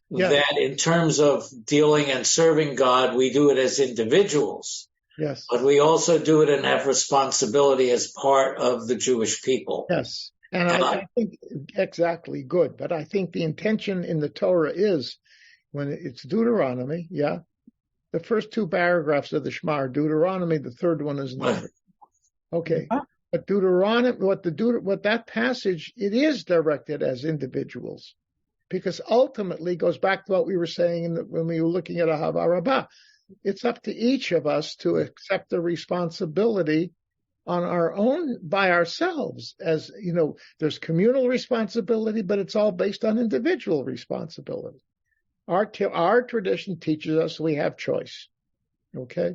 Yeah. That in terms of dealing and serving God, we do it as individuals. Yes. But we also do it and have responsibility as part of the Jewish people. Yes. And I think exactly good. But I think the intention in the Torah is, when it's Deuteronomy, the first two paragraphs of the Shema are Deuteronomy, the third one is Numbers. Okay. But Deuteronomy, what that passage, it is directed as individuals. because ultimately it goes back to what we were saying when we were looking at Ahava Rabbah. It's up to each of us to accept the responsibility on our own by ourselves. As you know, there's communal responsibility, but it's all based on individual responsibility. Our tradition teaches us we have choice. Okay,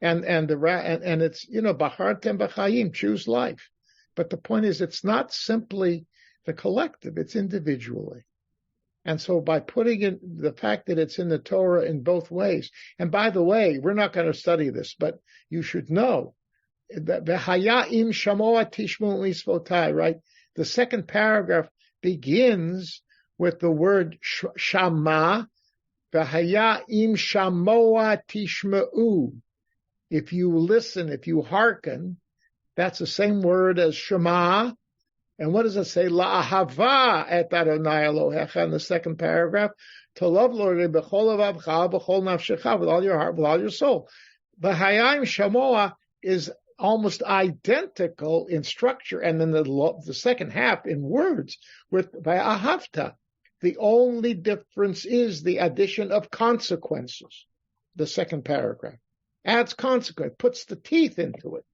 and it's, you know, Bahartem b'chayim, choose life. But the point is, it's not simply the collective; it's individually. And so by putting in the fact that it's in the Torah in both ways, and by the way, we're not going to study this, but you should know that V'haya im shamoa tishmu misvotai, right? The second paragraph begins with the word shama, V'haya im shamoa tishmeu. If you listen, if you hearken, that's the same word as shema. And what does it say? La'ahava et Adonai Elohecha in the second paragraph. To love Lord b'chol avavcha, b'chol nafshecha, with all your heart, with all your soul. V'hayim shamoa is almost identical in structure, and then the second half in words with v'ahavta. The only difference is the addition of consequences. The second paragraph adds consequence, puts the teeth into it.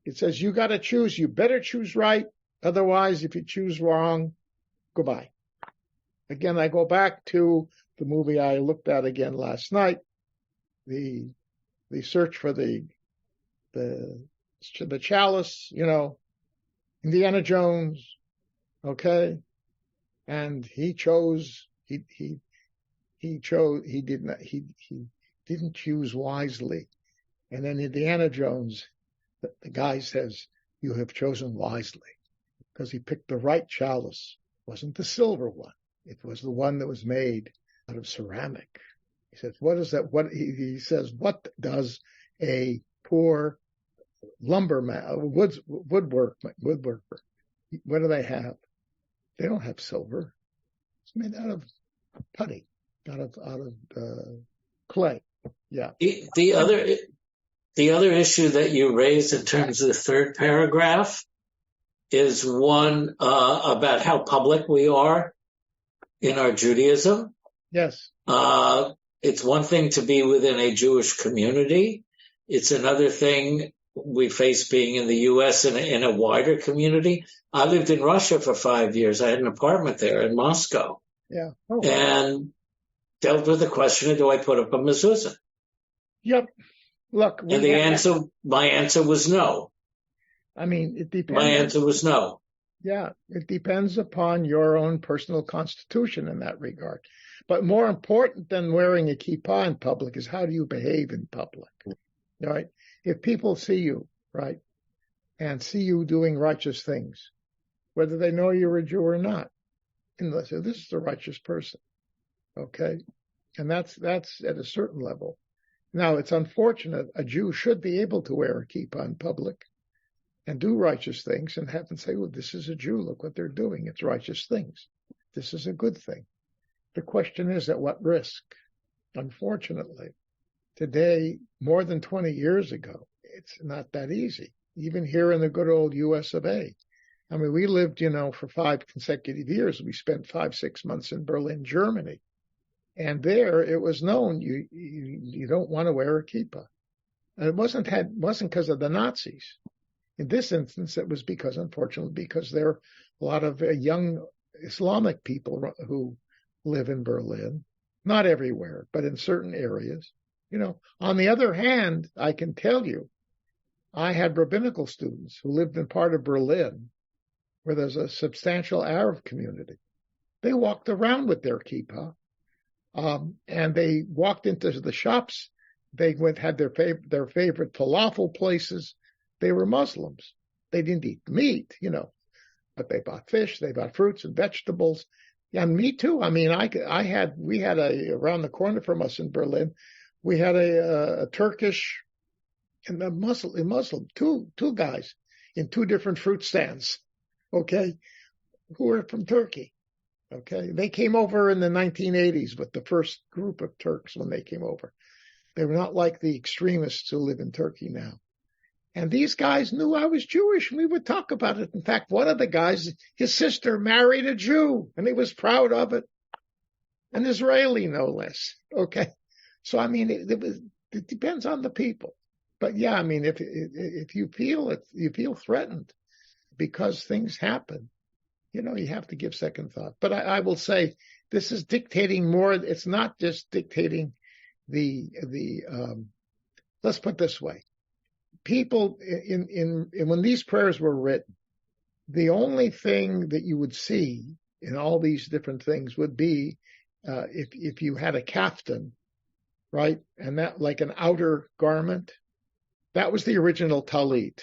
It says you got to choose. You better choose right. Otherwise, if you choose wrong, goodbye. Again, I go back to the movie I looked at again last night, the search for the chalice, you know, Indiana Jones, okay, and he didn't choose wisely, and then Indiana Jones, the guy says, "You have chosen wisely." Because he picked the right chalice. It wasn't the silver one. It was the one that was made out of ceramic. He says, what is that? He says, what does a poor lumberman, woodworker, what do they have? They don't have silver. It's made out of putty, out of clay. Yeah. The other issue that you raised in terms of the third paragraph is one about how public we are in our Judaism. Yes. It's one thing to be within a Jewish community. It's another thing we face being in the U.S. in a wider community. I lived in Russia for 5 years. I had an apartment there in Moscow. Yeah. And dealt with the question of, do I put up a mezuzah? Yep. Look. And my answer was no. I mean, it depends. My answer was no. Yeah, it depends upon your own personal constitution in that regard. But more important than wearing a kippah in public is how do you behave in public, right? If people see you, right, and see you doing righteous things, whether they know you're a Jew or not, and they say, this is a righteous person, okay? And that's at a certain level. Now, it's unfortunate. A Jew should be able to wear a kippah in public and do righteous things and have them say, well, this is a Jew. Look what they're doing. It's righteous things. This is a good thing. The question is, at what risk? Unfortunately, today, more than 20 years ago, it's not that easy. Even here in the good old US of A. I mean, we lived, for 5 consecutive years. We spent 5-6 months in Berlin, Germany. And there it was known you don't want to wear a kippah. And it wasn't because of the Nazis. In this instance, it was unfortunately, because there are a lot of young Islamic people who live in Berlin, not everywhere, but in certain areas. On the other hand, I can tell you, I had rabbinical students who lived in part of Berlin where there's a substantial Arab community. They walked around with their kippah, and they walked into the shops. They had their favorite falafel places. They were Muslims. They didn't eat meat, but they bought fish, they bought fruits and vegetables. And me too. I mean, we had around the corner from us in Berlin, we had a Turkish and a Muslim, two guys in 2 different fruit stands, okay, who were from Turkey, okay. They came over in the 1980s with the first group of Turks when they came over. They were not like the extremists who live in Turkey now. And these guys knew I was Jewish, and we would talk about it. In fact, one of the guys, his sister married a Jew, and he was proud of it. an Israeli no less. Okay, so I mean, it depends on the people, but yeah, I mean, if you feel threatened because things happen, you have to give second thought. But I will say this is dictating more. It's not just dictating the let's put it this way. People in when these prayers were written, the only thing that you would see in all these different things would be if you had a kaftan, right, and that like an outer garment, that was the original talit,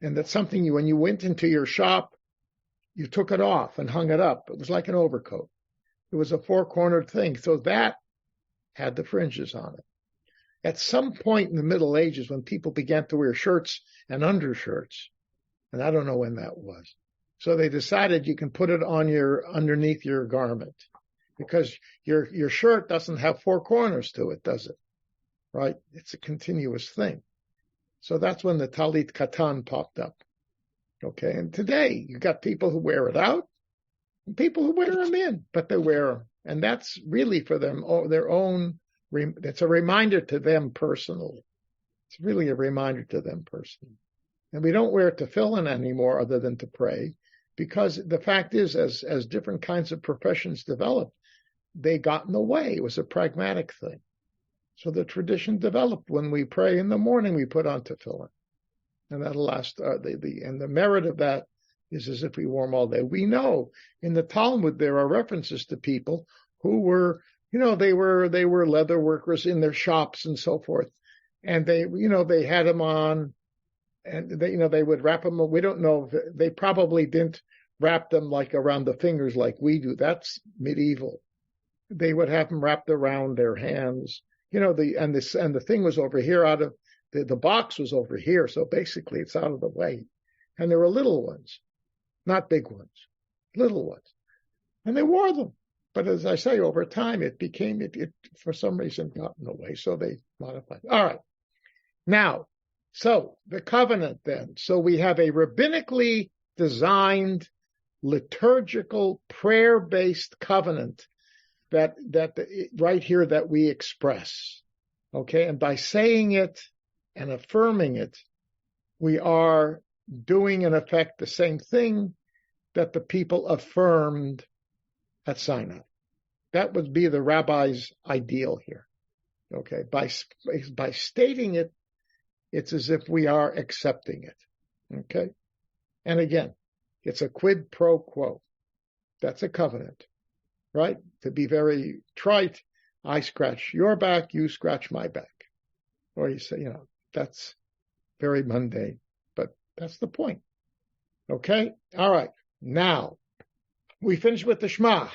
and that's something when you went into your shop, you took it off and hung it up. It was like an overcoat. It was a four-cornered thing, so that had the fringes on it. At some point in the Middle Ages, when people began to wear shirts and undershirts, and I don't know when that was, so they decided you can put it on underneath your garment, because your shirt doesn't have four corners to it, does it? Right? It's a continuous thing. So that's when the talit katan popped up. Okay, and today you got people who wear it out and people who wear them in, but they wear them, and that's really for them their own. It's a reminder to them personally. It's really a reminder to them personally. And we don't wear tefillin anymore other than to pray, because the fact is, as different kinds of professions developed, they got in the way. It was a pragmatic thing. So the tradition developed. When we pray in the morning, we put on tefillin. And that'll last, and the merit of that is as if we wore them all day. We know in the Talmud there are references to people who were, they were leather workers in their shops and so forth. And they had them on, and they would wrap them. We don't know if they probably didn't wrap them like around the fingers like we do. That's medieval. They would have them wrapped around their hands. And the thing was over here out of the box was over here. So basically it's out of the way. And there were little ones, not big ones, little ones. And they wore them. But as I say, over time, it for some reason got in the way. So they modified. All right. Now, so the covenant then. So we have a rabbinically designed liturgical prayer-based covenant that right here that we express. Okay. And by saying it and affirming it, we are doing in effect the same thing that the people affirmed at Sinai. That would be the rabbi's ideal here. Okay. By stating it, it's as if we are accepting it. Okay. And again, it's a quid pro quo. That's a covenant, right? To be very trite, I scratch your back, you scratch my back. Or you say, that's very mundane, but that's the point. Okay. All right. Now we finish with the Shema.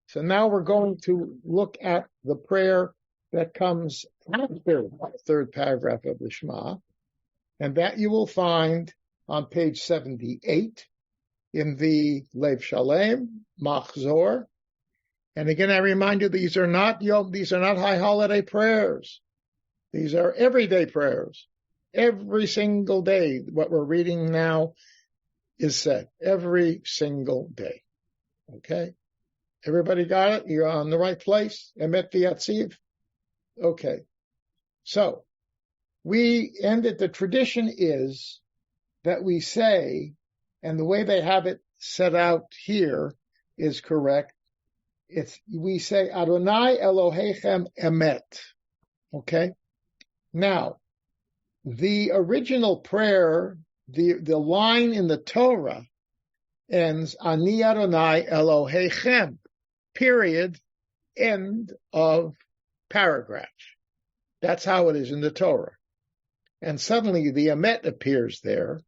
So now we're going to look at the prayer that comes after the third paragraph of the Shema, and that you will find on page 78 in the Lev Shalem, Mahzor. And again, I remind you, these are not high holiday prayers. These are everyday prayers. Every single day, what we're reading now is said every single day. Okay? Everybody got it? You're on the right place? Emet v'yatziv? Okay. So, we ended, the tradition is that we say, and the way they have it set out here is correct. We say, Adonai Elohechem Emet. Okay? Now, the original prayer, the line in the Torah ends, Ani Adonai Elohechem. Period, end of paragraph. That's how it is in the Torah. And suddenly the Emet appears there.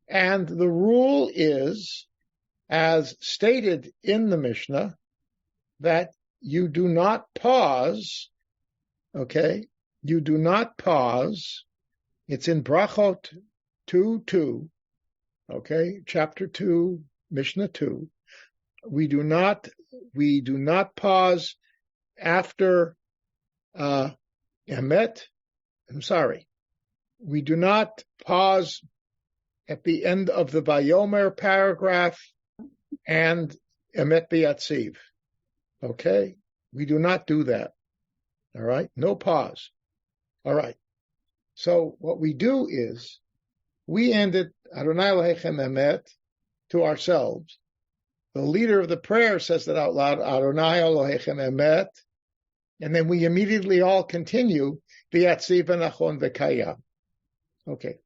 And the rule is, as stated in the Mishnah, that you do not pause, okay? You do not pause. It's in Brachot 2:2, okay? Chapter 2, Mishnah 2. We do not pause after Emet. I'm sorry. We do not pause at the end of the Vayomer paragraph and Emet B'Yatziv. Okay? We do not do that. All right? No pause. All right. So what we do is we end it, Adonai Elohechem Emet, to ourselves. The leader of the prayer says that out loud, Adonai Elohechem Emet, and then we immediately all continue, V'yatziv v'nachon v'kayam. Okay.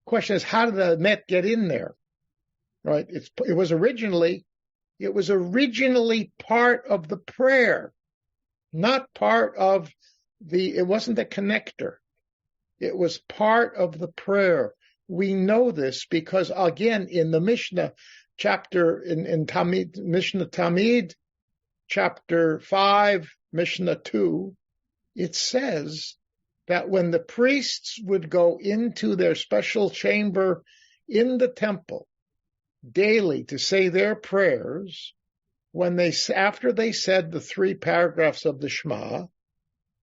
Question is, how did the Emet get in there? Right? It was originally part of the prayer, not part of it wasn't the connector. It was part of the prayer. We know this because, again, in the Mishnah chapter, in Tamid, Mishnah Tamid, chapter 5, Mishnah 2, it says that when the priests would go into their special chamber in the temple daily to say their prayers, after they said the 3 paragraphs of the Shema,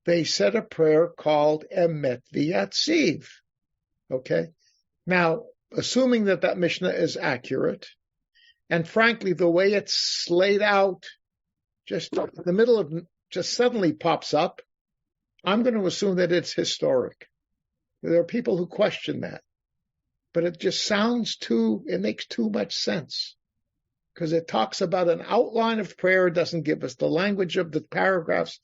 they said a prayer called Emet V'yatziv. Okay? Now, assuming that Mishnah is accurate, and frankly, the way it's laid out, just in the middle of, just suddenly pops up, I'm going to assume that it's historic. There are people who question that. But it just it makes too much sense. Because it talks about an outline of prayer, it doesn't give us the language of the paragraphs.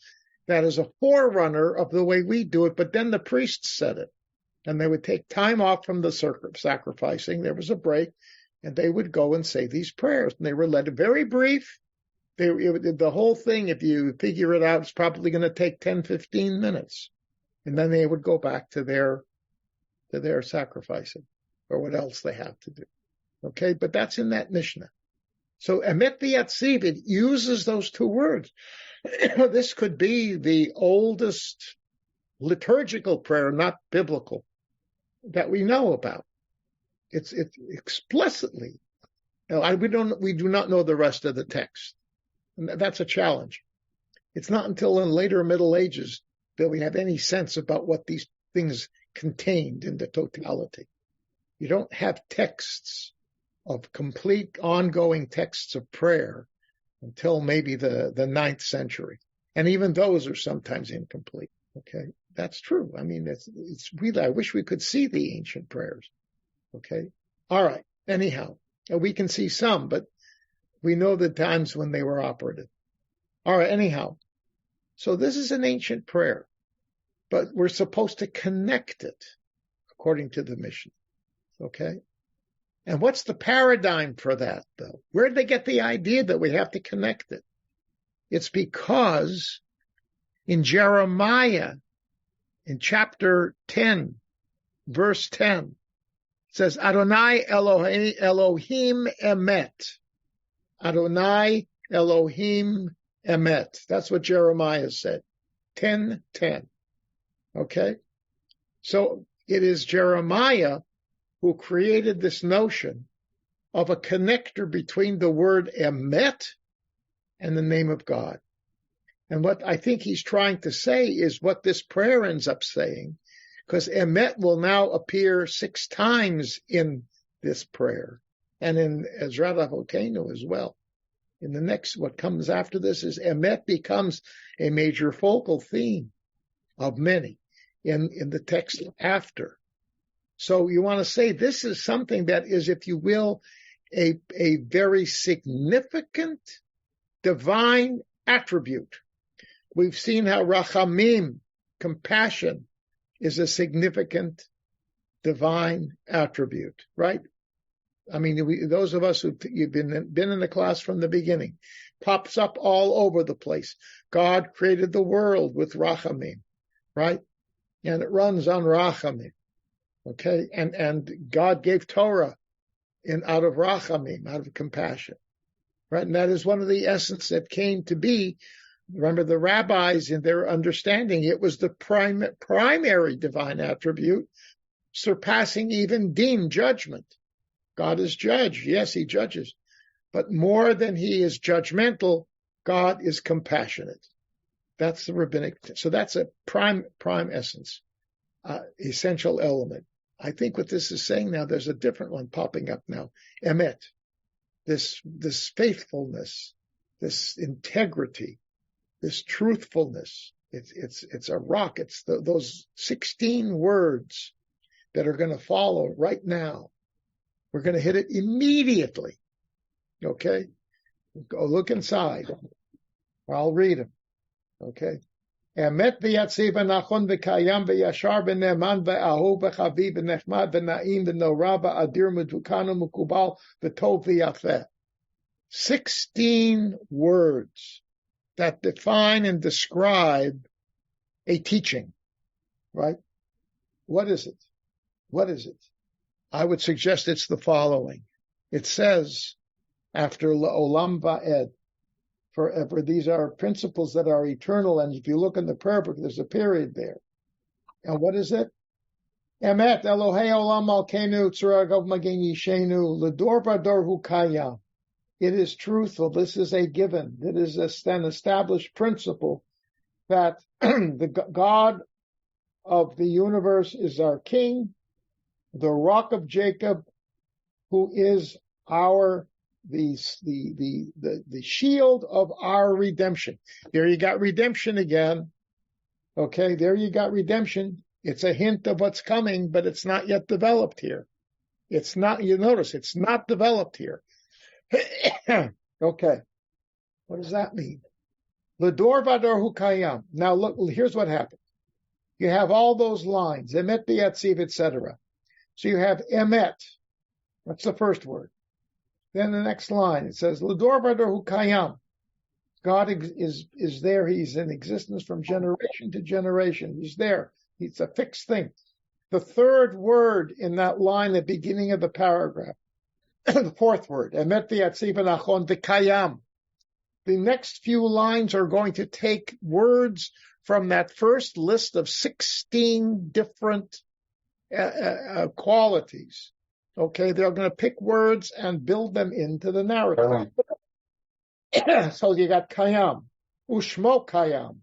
That is a forerunner of the way we do it, but then the priests said it. And they would take time off from the sacrificing. There was a break, and they would go and say these prayers. And they were led very brief. The whole thing, if you figure it out, is probably going to take 10, 15 minutes. And then they would go back to their sacrificing, or what else they have to do. Okay, but that's in that Mishnah. So Emet V'yatziv, it uses those 2 words. This could be the oldest liturgical prayer, not biblical, that we know about. It's explicitly. We do not know the rest of the text. And that's a challenge. It's not until in later Middle Ages that we have any sense about what these things contained in the totality. You don't have texts of complete ongoing texts of prayer until maybe the 9th century. And even those are sometimes incomplete. Okay. That's true. I mean, it's really, I wish we could see the ancient prayers. Okay. All right. Anyhow, we can see some, but we know the times when they were operative. All right. Anyhow. So this is an ancient prayer, but we're supposed to connect it according to the mission. Okay. And what's the paradigm for that, though? Where did they get the idea that we have to connect it? It's because in Jeremiah, in chapter 10, verse 10, it says, Adonai Elohim Emet. Adonai Elohim Emet. That's what Jeremiah said. 10:10. Okay? So it is Jeremiah who created this notion of a connector between the word emet and the name of God. And what I think he's trying to say is what this prayer ends up saying, because emet will now appear 6 times in this prayer, and in Ezrat Avotenu as well. In the next, what comes after this is emet becomes a major focal theme of many in the text after. So you want to say this is something that is, if you will, a very significant divine attribute. We've seen how rachamim, compassion, is a significant divine attribute, right? I mean, those of us who've been in the class from the beginning, pops up all over the place. God created the world with rachamim, right? And it runs on rachamim. Okay, and God gave Torah out of rachamim, out of compassion, right? And that is one of the essence that came to be. Remember, the rabbis in their understanding, it was the primary divine attribute, surpassing even din, judgment. God is judge. Yes, he judges, but more than he is judgmental, God is compassionate. That's the rabbinic. So that's a prime essence, essential element. I think what this is saying now, there's a different one popping up now. Emet, this faithfulness, this integrity, this truthfulness. It's a rock. It's those 16 words that are going to follow right now. We're going to hit it immediately. Okay? Go look inside. I'll read them. Okay? Emet v'yatziv v'nachon v'kayam v'yashar v'ne'eman v'ahu v'chaviv v'nechmad v'na'im v'nora v'adir v'dukanu v'mukubal v'tov v'yafeh. 16 words that define and describe a teaching, right? What is it? What is it? I would suggest it's the following. It says, after La'olam Va'ed, forever, these are principles that are eternal, and if you look in the prayer book, there's a period there. And what is it? Emet Elohei Olam Malkeinu Tzuragav Magen Yishenu L'dor Vador Hu Kayam. It is truthful. This is a given. It is an established principle that the God of the universe is our King, the Rock of Jacob, who is the shield of our redemption. There you got redemption again. Okay, there you got redemption. It's a hint of what's coming, but it's not yet developed here. It's not, you notice, it's not developed here. Okay, what does that mean? L'dor vador hu kayam. Now look, here's what happens. You have all those lines, emet b'yatziv, etc. So you have emet. That's the first word. Then the next line, it says, L'dor vador hu kayam. God is there. He's in existence from generation to generation. He's there. It's a fixed thing. The third word in that line, the beginning of the paragraph, the fourth word, emet v'yatziv v'nachon v'kayam. The next few lines are going to take words from that first list of 16 different qualities. Okay, they're going to pick words and build them into the narrative. So you got Kayam, Ushmo Kayam,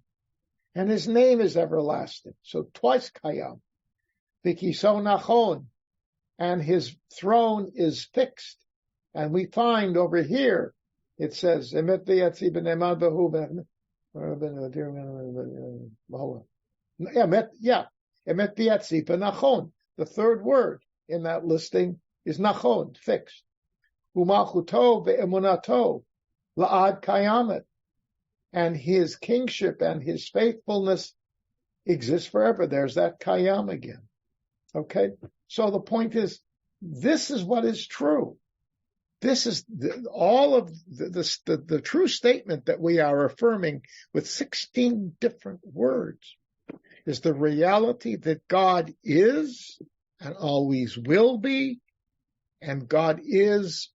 and his name is everlasting. So twice Kayam. V'kiso Nachon, and his throne is fixed. And we find over here, it says, Emet v'yatziv v'ne'eman v'hu Emet v'yatziv v'nachon. The third word in that listing is nachon, fixed. U'malchuto ve'emunato la'ad kayamet. And his kingship and his faithfulness exists forever. There's that kayam again. Okay? So the point is, this is what is true. This is all of the true statement that we are affirming with 16 different words is the reality that God is and always will be, and God is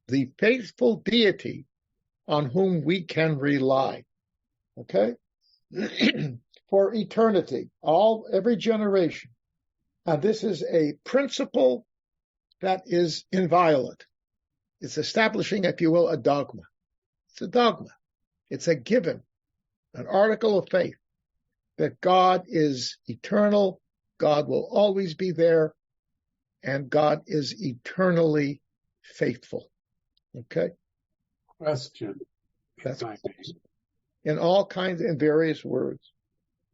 the faithful deity on whom we can rely. Okay? For eternity, every generation. And this is a principle that is inviolate. It's establishing, if you will, a dogma. It's a dogma. It's a given, an article of faith that God is eternal, God will always be there, and God is eternally faithful. Okay? Question. That's in all kinds, in various words.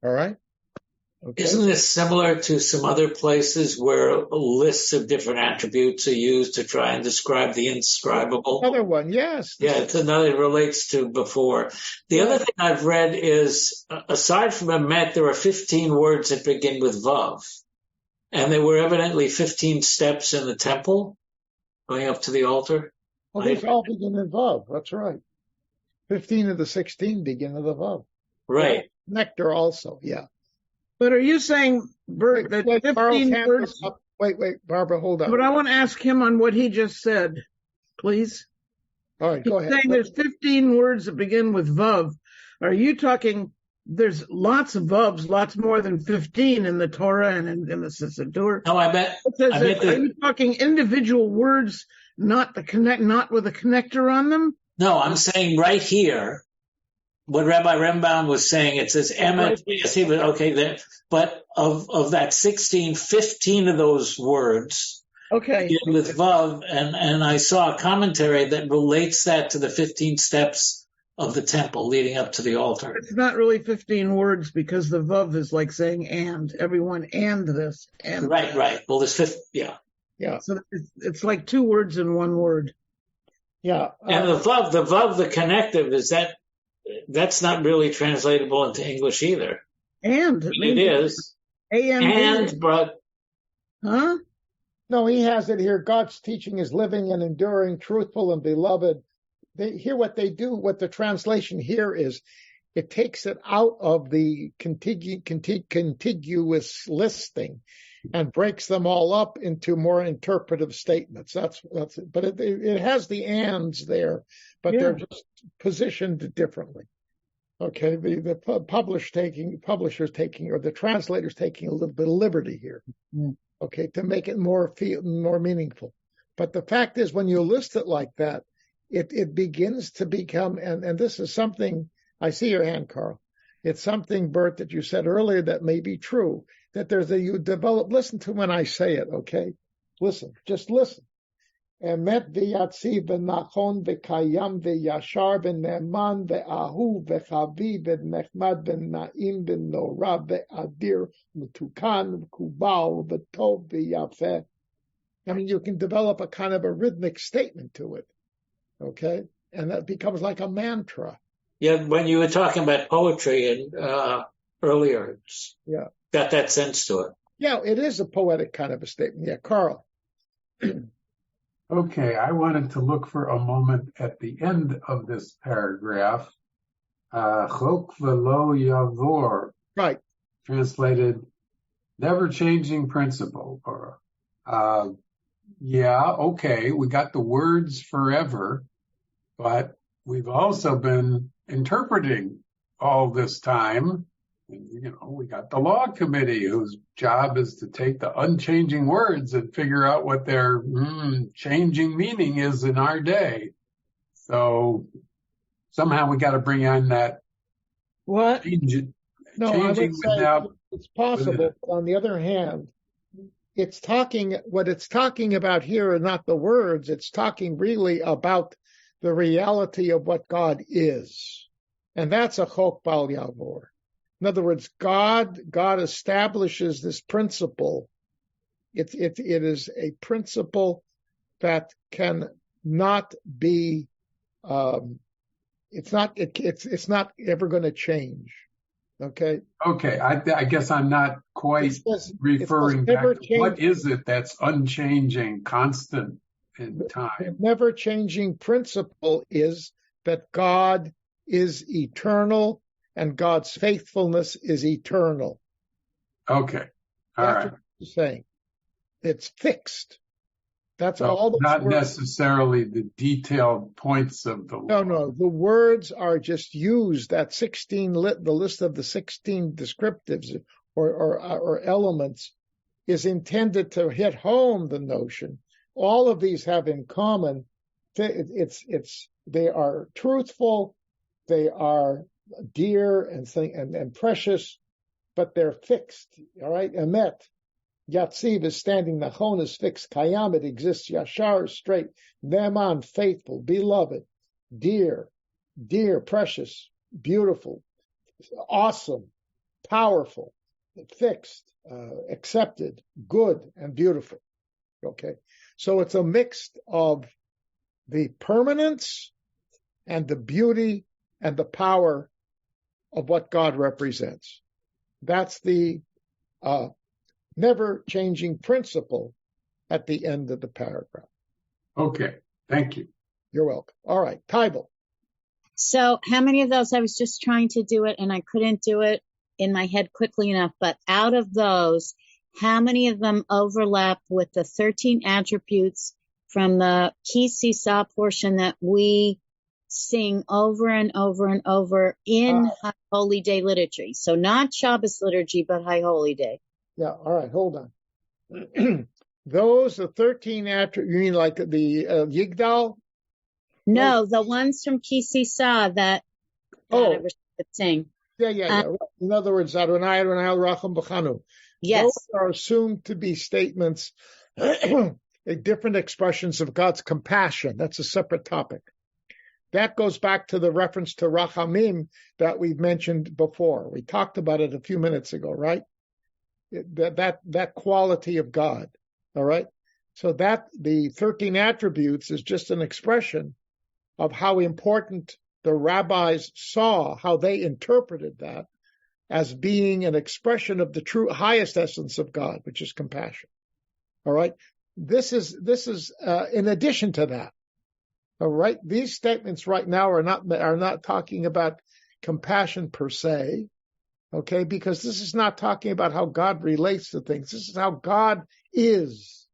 All right? Okay. Isn't this similar to some other places where lists of different attributes are used to try and describe the indescribable? Another one, yes. Yeah, it's another, it relates to before. The other thing I've read is, aside from emet, there are 15 words that begin with vav. And there were evidently 15 steps in the temple going up to the altar. Well, these all begin in vav, that's right. 15 of the 16 begin with a vav. Right. Nectar also, yeah. But are you saying, Bert, that 15 words? Wait, Barbara, hold on. But I want to ask him on what he just said, please. All right, go ahead. He's saying there's 15 words that begin with vav. Are you talking, there's lots of vavs, lots more than 15 in the Torah and in the Siddur? No, I bet. Are you talking individual words, not with a connector on them? No, I'm saying right here, what Rabbi Rembaum was saying, it says emet, okay, but of that 16, 15 of those words begin with vav, and I saw a commentary that relates that to the 15 steps of the temple leading up to the altar. It's not really 15 words because the vav is like saying and, everyone and this. And Right. Well, there's 50, yeah. Yeah. So it's like 2 words in 1 word. Yeah. And the vav, the connective, that's not really translatable into English either. And It is. and but huh? No, he has it here. God's teaching is living and enduring, truthful and beloved. Hear what they do. What the translation here is, it takes it out of the contiguous listing and breaks them all up into more interpretive statements. That's it. But it has the ands there, but they're just positioned differently. Okay, the publisher's taking, or the translator's taking a little bit of liberty here. Okay, to make it more meaningful. But the fact is, when you list it like that, it begins to become, and this is something, I see your hand, Carl. It's something, Bert, that you said earlier that may be true, that you develop, listen to when I say it, okay? Listen, just listen. Emet v'yatziv v'nachon v'kayam v'yashar v'ne'eman v'ahu v'chaviv v'nechmad v'na'im v'nora v'adir v'tukan v'kubal v'tov v'yafeh. I mean, you can develop a kind of a rhythmic statement to it, okay? And that becomes like a mantra. Yeah, when you were talking about poetry and earlier, it's got that sense to it. Yeah, it is a poetic kind of a statement. Yeah, Carl. Okay, I wanted to look for a moment at the end of this paragraph. Chok v'lo yavor. Right. Translated, never changing principle. Or, okay, we got the words forever, but we've also been interpreting all this time. And, we got the law committee whose job is to take the unchanging words and figure out what their changing meaning is in our day. So somehow we got to bring on that. What? Changing I would say without, it's possible. But on the other hand, what it's talking about here are not the words. It's talking really about the reality of what God is. And that's a chok bal yavor. In other words, God establishes this principle. It is a principle that can not be. It's not ever going to change. Okay. Okay. I guess I'm not quite referring back to what is it that's unchanging, constant in time. The never changing principle is that God is eternal. And God's faithfulness is eternal. Okay. All right. What you're saying. It's fixed. That's so all. Not necessarily the detailed points of the law. No. The words are just used. That the list of the 16 descriptives or elements is intended to hit home the notion. All of these have in common. They are truthful. They are dear and precious, but they're fixed. All right, emet, yatziv is standing, nachon is fixed, kayam, it exists, yashar is straight, ne'eman, faithful, beloved, dear, precious, beautiful, awesome, powerful, fixed, accepted, good, and beautiful. Okay, so it's a mix of the permanence and the beauty and the power of what God represents. That's the never-changing principle at the end of the paragraph. Okay, thank you. You're welcome. All right, Tybal. So how many of those, I was just trying to do it and I couldn't do it in my head quickly enough, but out of those, how many of them overlap with the 13 attributes from the Kedushah portion that we sing over and over and over in High Holy Day liturgy? So not Shabbos liturgy, but High Holy Day. Yeah, all right, hold on. Those are 13 attributes. You mean like the Yigdal? No, the ones from Kedushah that I would sing. Yeah. In other words, Adonai, Adonai, Racham B'chanu. Yes. Those are assumed to be statements, different expressions of God's compassion. That's a separate topic. That goes back to the reference to Rachamim that we've mentioned before. We talked about it a few minutes ago, right? That quality of God, all right? So that the 13 attributes is just an expression of how important the rabbis saw, how they interpreted that as being an expression of the true highest essence of God, which is compassion. All right? This is in addition to that. All right, these statements right now are not talking about compassion per se, okay, because this is not talking about how God relates to things. This is how God is,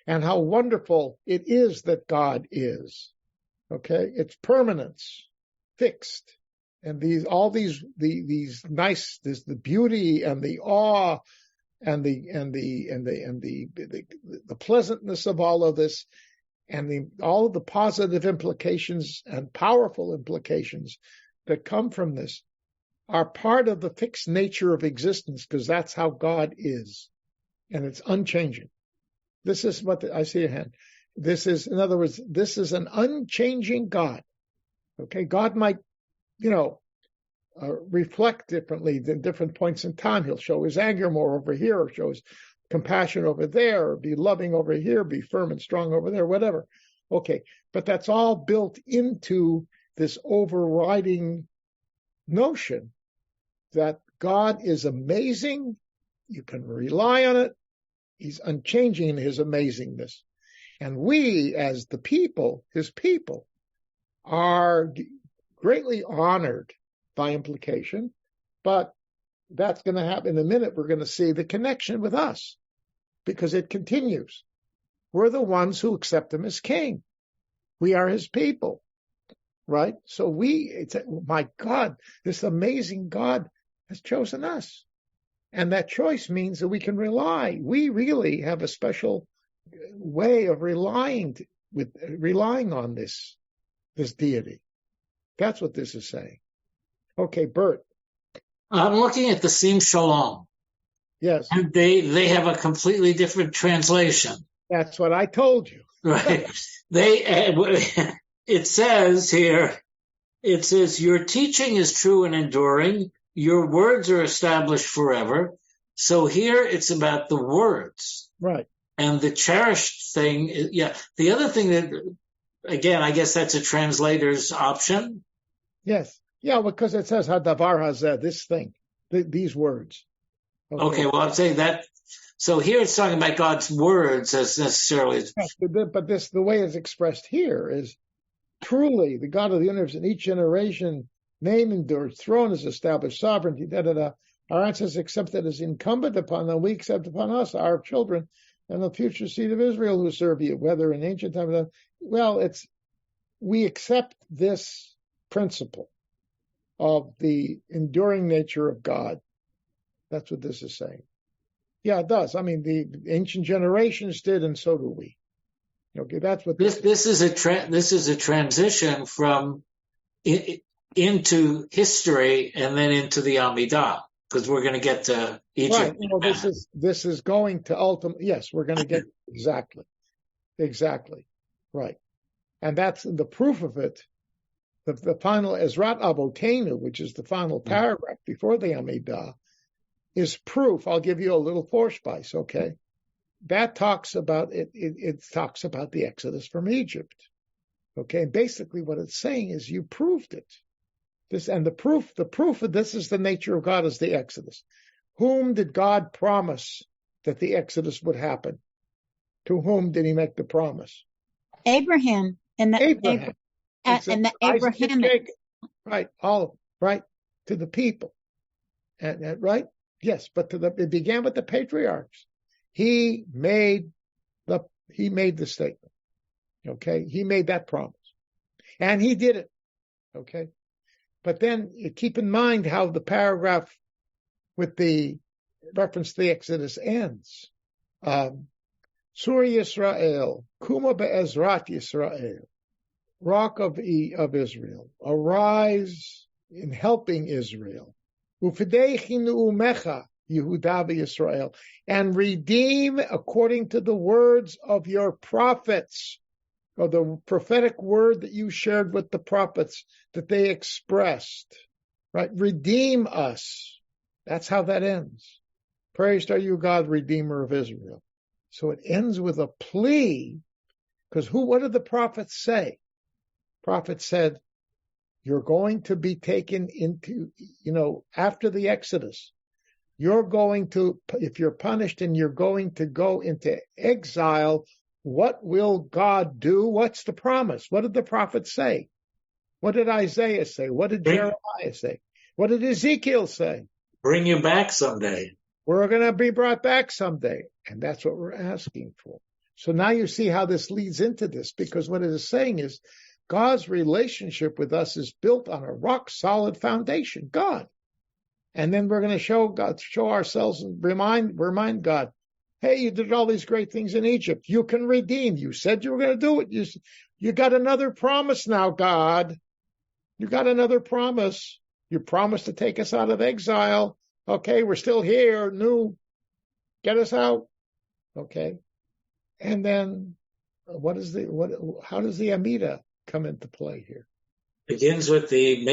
and how wonderful it is that God is. Okay, it's permanence, fixed, and the beauty and the awe and the pleasantness of all of this. And all of the positive implications and powerful implications that come from this are part of the fixed nature of existence, because that's how God is. And it's unchanging. This is what I see a hand. This is, in other words, this is an unchanging God. Okay, God might, reflect differently at different points in time. He'll show his anger more over here, or show his compassion over there, or be loving over here, be firm and strong over there, whatever. Okay, but that's all built into this overriding notion that God is amazing. You can rely on it. He's unchanging in his amazingness. And we, as the people, his people, are greatly honored by implication, but that's going to happen in a minute. We're going to see the connection with us, because it continues. We're the ones who accept him as king. We are his people, right? So my God, this amazing God has chosen us. And that choice means that we can rely. We really have a special way of relying on this deity. That's what this is saying. Okay, Bert. I'm looking at the Sim Shalom. Yes. And they have a completely different translation. That's what I told you. Right. It says here, your teaching is true and enduring. Your words are established forever. So here it's about the words. Right. And the cherished thing, The other thing that, again, I guess that's a translator's option. Yes. Yeah, because it says Hadavar Hazeh, this thing, these words. Okay, well, I'm saying that. So here it's talking about God's words as necessarily. Yes, but the way it's expressed here is truly the God of the universe in each generation, name endures, throne is established, sovereignty, Our ancestors accepted as incumbent upon them, we accept upon us, our children, and the future seed of Israel who serve you, whether in ancient time. Well, we accept this principle of the enduring nature of God. That's what this is saying. Yeah, it does. I mean, the ancient generations did, and so do we. Okay, that's what this is a transition from into history and then into the Amidah, because we're going to get to Egypt. Right. Well, this is going to ultimately. Yes, we're going to get exactly right, and that's the proof of it. The final Ezrat Avotenu, which is the final paragraph before the Amidah, is proof. I'll give you a little forspice, okay? That talks about it. It talks about the Exodus from Egypt, okay? And basically, what it's saying is you proved it. The proof of this is the nature of God is the Exodus. Whom did God promise that the Exodus would happen? To whom did He make the promise? Abraham. Abraham. And the Abrahamic. Right, all right, to the people. And right? Yes, but it began with the patriarchs. He made the statement. Okay? He made that promise. And he did it. Okay? But then keep in mind how the paragraph with the reference to the Exodus ends. Sur Yisrael, Kuma be'ezrat Yisrael. Rock of Israel, arise in helping Israel. Ufideichinu umecha, Yehuda v'Yisrael, and redeem according to the words of your prophets. or the prophetic word that you shared with the prophets that they expressed, right? Redeem us. That's how that ends. Praised are you, God, Redeemer of Israel. So it ends with a plea, because what did the prophets say? Prophets said, you're going to be taken into, after the Exodus, you're going to, if you're punished and you're going to go into exile, what will God do? What's the promise? What did the prophets say? What did Isaiah say? What did Jeremiah say? What did Ezekiel say? Bring you back someday. We're going to be brought back someday. And that's what we're asking for. So now you see how this leads into this, because what it is saying is God's relationship with us is built on a rock solid foundation, God. And then we're going to show ourselves and remind God, hey, you did all these great things in Egypt. You can redeem. You said you were going to do it. You got another promise now, God. You got another promise. You promised to take us out of exile. Okay, we're still here. Get us out. Okay. And then how does the Amida come into play here? Begins with the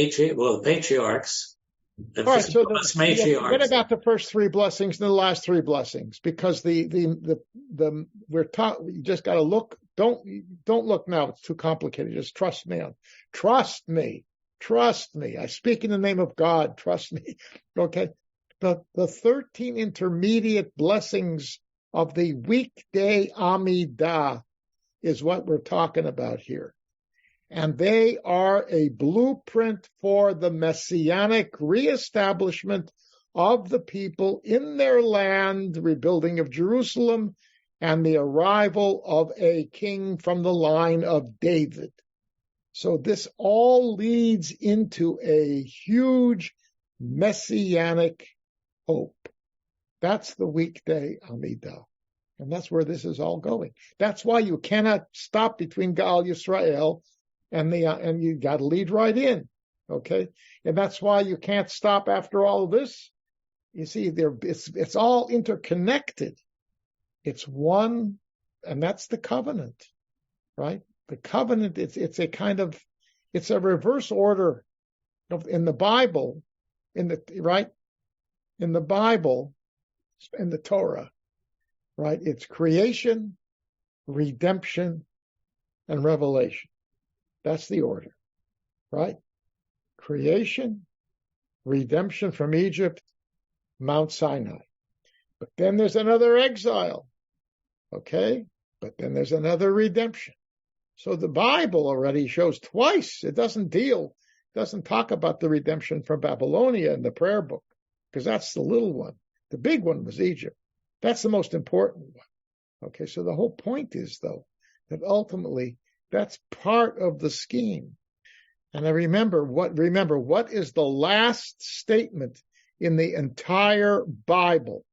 patriarchs. All right, so what about the first three blessings and the last three blessings? Because you just got to look. Don't look now. It's too complicated. Just trust me. Trust me. I speak in the name of God. Trust me. Okay. The 13 intermediate blessings of the weekday Amidah is what we're talking about here. And they are a blueprint for the messianic reestablishment of the people in their land, the rebuilding of Jerusalem, and the arrival of a king from the line of David. So this all leads into a huge messianic hope. That's the weekday Amidah. And that's where this is all going. That's why you cannot stop between Gal Yisrael and you got to lead right in. Okay. And that's why you can't stop after all of this. You see, it's all interconnected. It's one, and that's the covenant, right? The covenant, it's a reverse order in the Bible, in the Bible, in the Torah, right? It's creation, redemption, and revelation. That's the order, right? Creation, redemption from Egypt, Mount Sinai. But then there's another exile, okay? But then there's another redemption. So the Bible already shows twice. It doesn't talk about the redemption from Babylonia in the prayer book, because that's the little one. The big one was Egypt. That's the most important one. Okay, so the whole point is, though, that ultimately that's part of the scheme. And I remember what is the last statement in the entire Bible?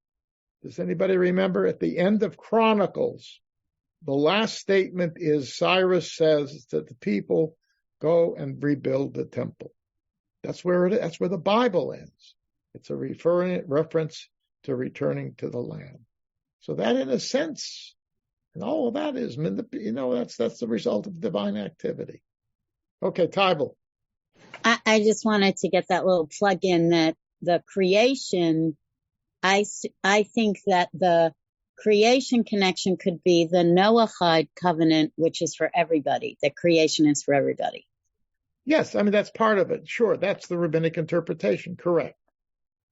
Does anybody remember? At the end of Chronicles, the last statement is Cyrus says that the people go and rebuild the temple. That's where that's where the Bible ends. It's a reference to returning to the land. So that, in a sense, and all of that is, that's the result of divine activity. Okay, Tybal. I just wanted to get that little plug in that the creation, I think that the creation connection could be the Noahide covenant, which is for everybody. That creation is for everybody. Yes, I mean, that's part of it. Sure, that's the rabbinic interpretation. Correct.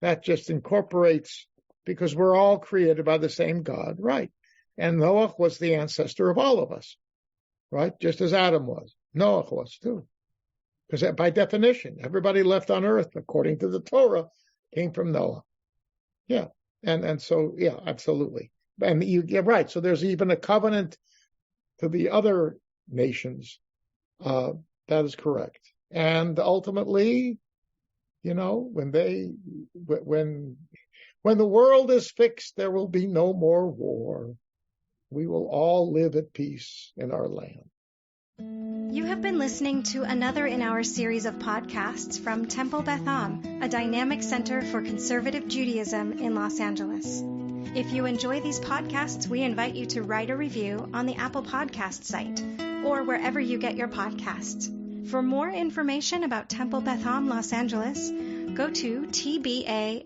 That just incorporates, because we're all created by the same God, right? And Noah was the ancestor of all of us, right? Just as Adam was. Noah was too. Because by definition, everybody left on earth, according to the Torah, came from Noah. Yeah. And so, yeah, absolutely. And you're right. So there's even a covenant to the other nations. That is correct. And ultimately, when the world is fixed, there will be no more war. We will all live at peace in our land. You have been listening to another in our series of podcasts from Temple Beth Am, a dynamic center for conservative Judaism in Los Angeles. If you enjoy these podcasts, we invite you to write a review on the Apple Podcast site or wherever you get your podcasts. For more information about Temple Beth Am Los Angeles, go to tbala.org.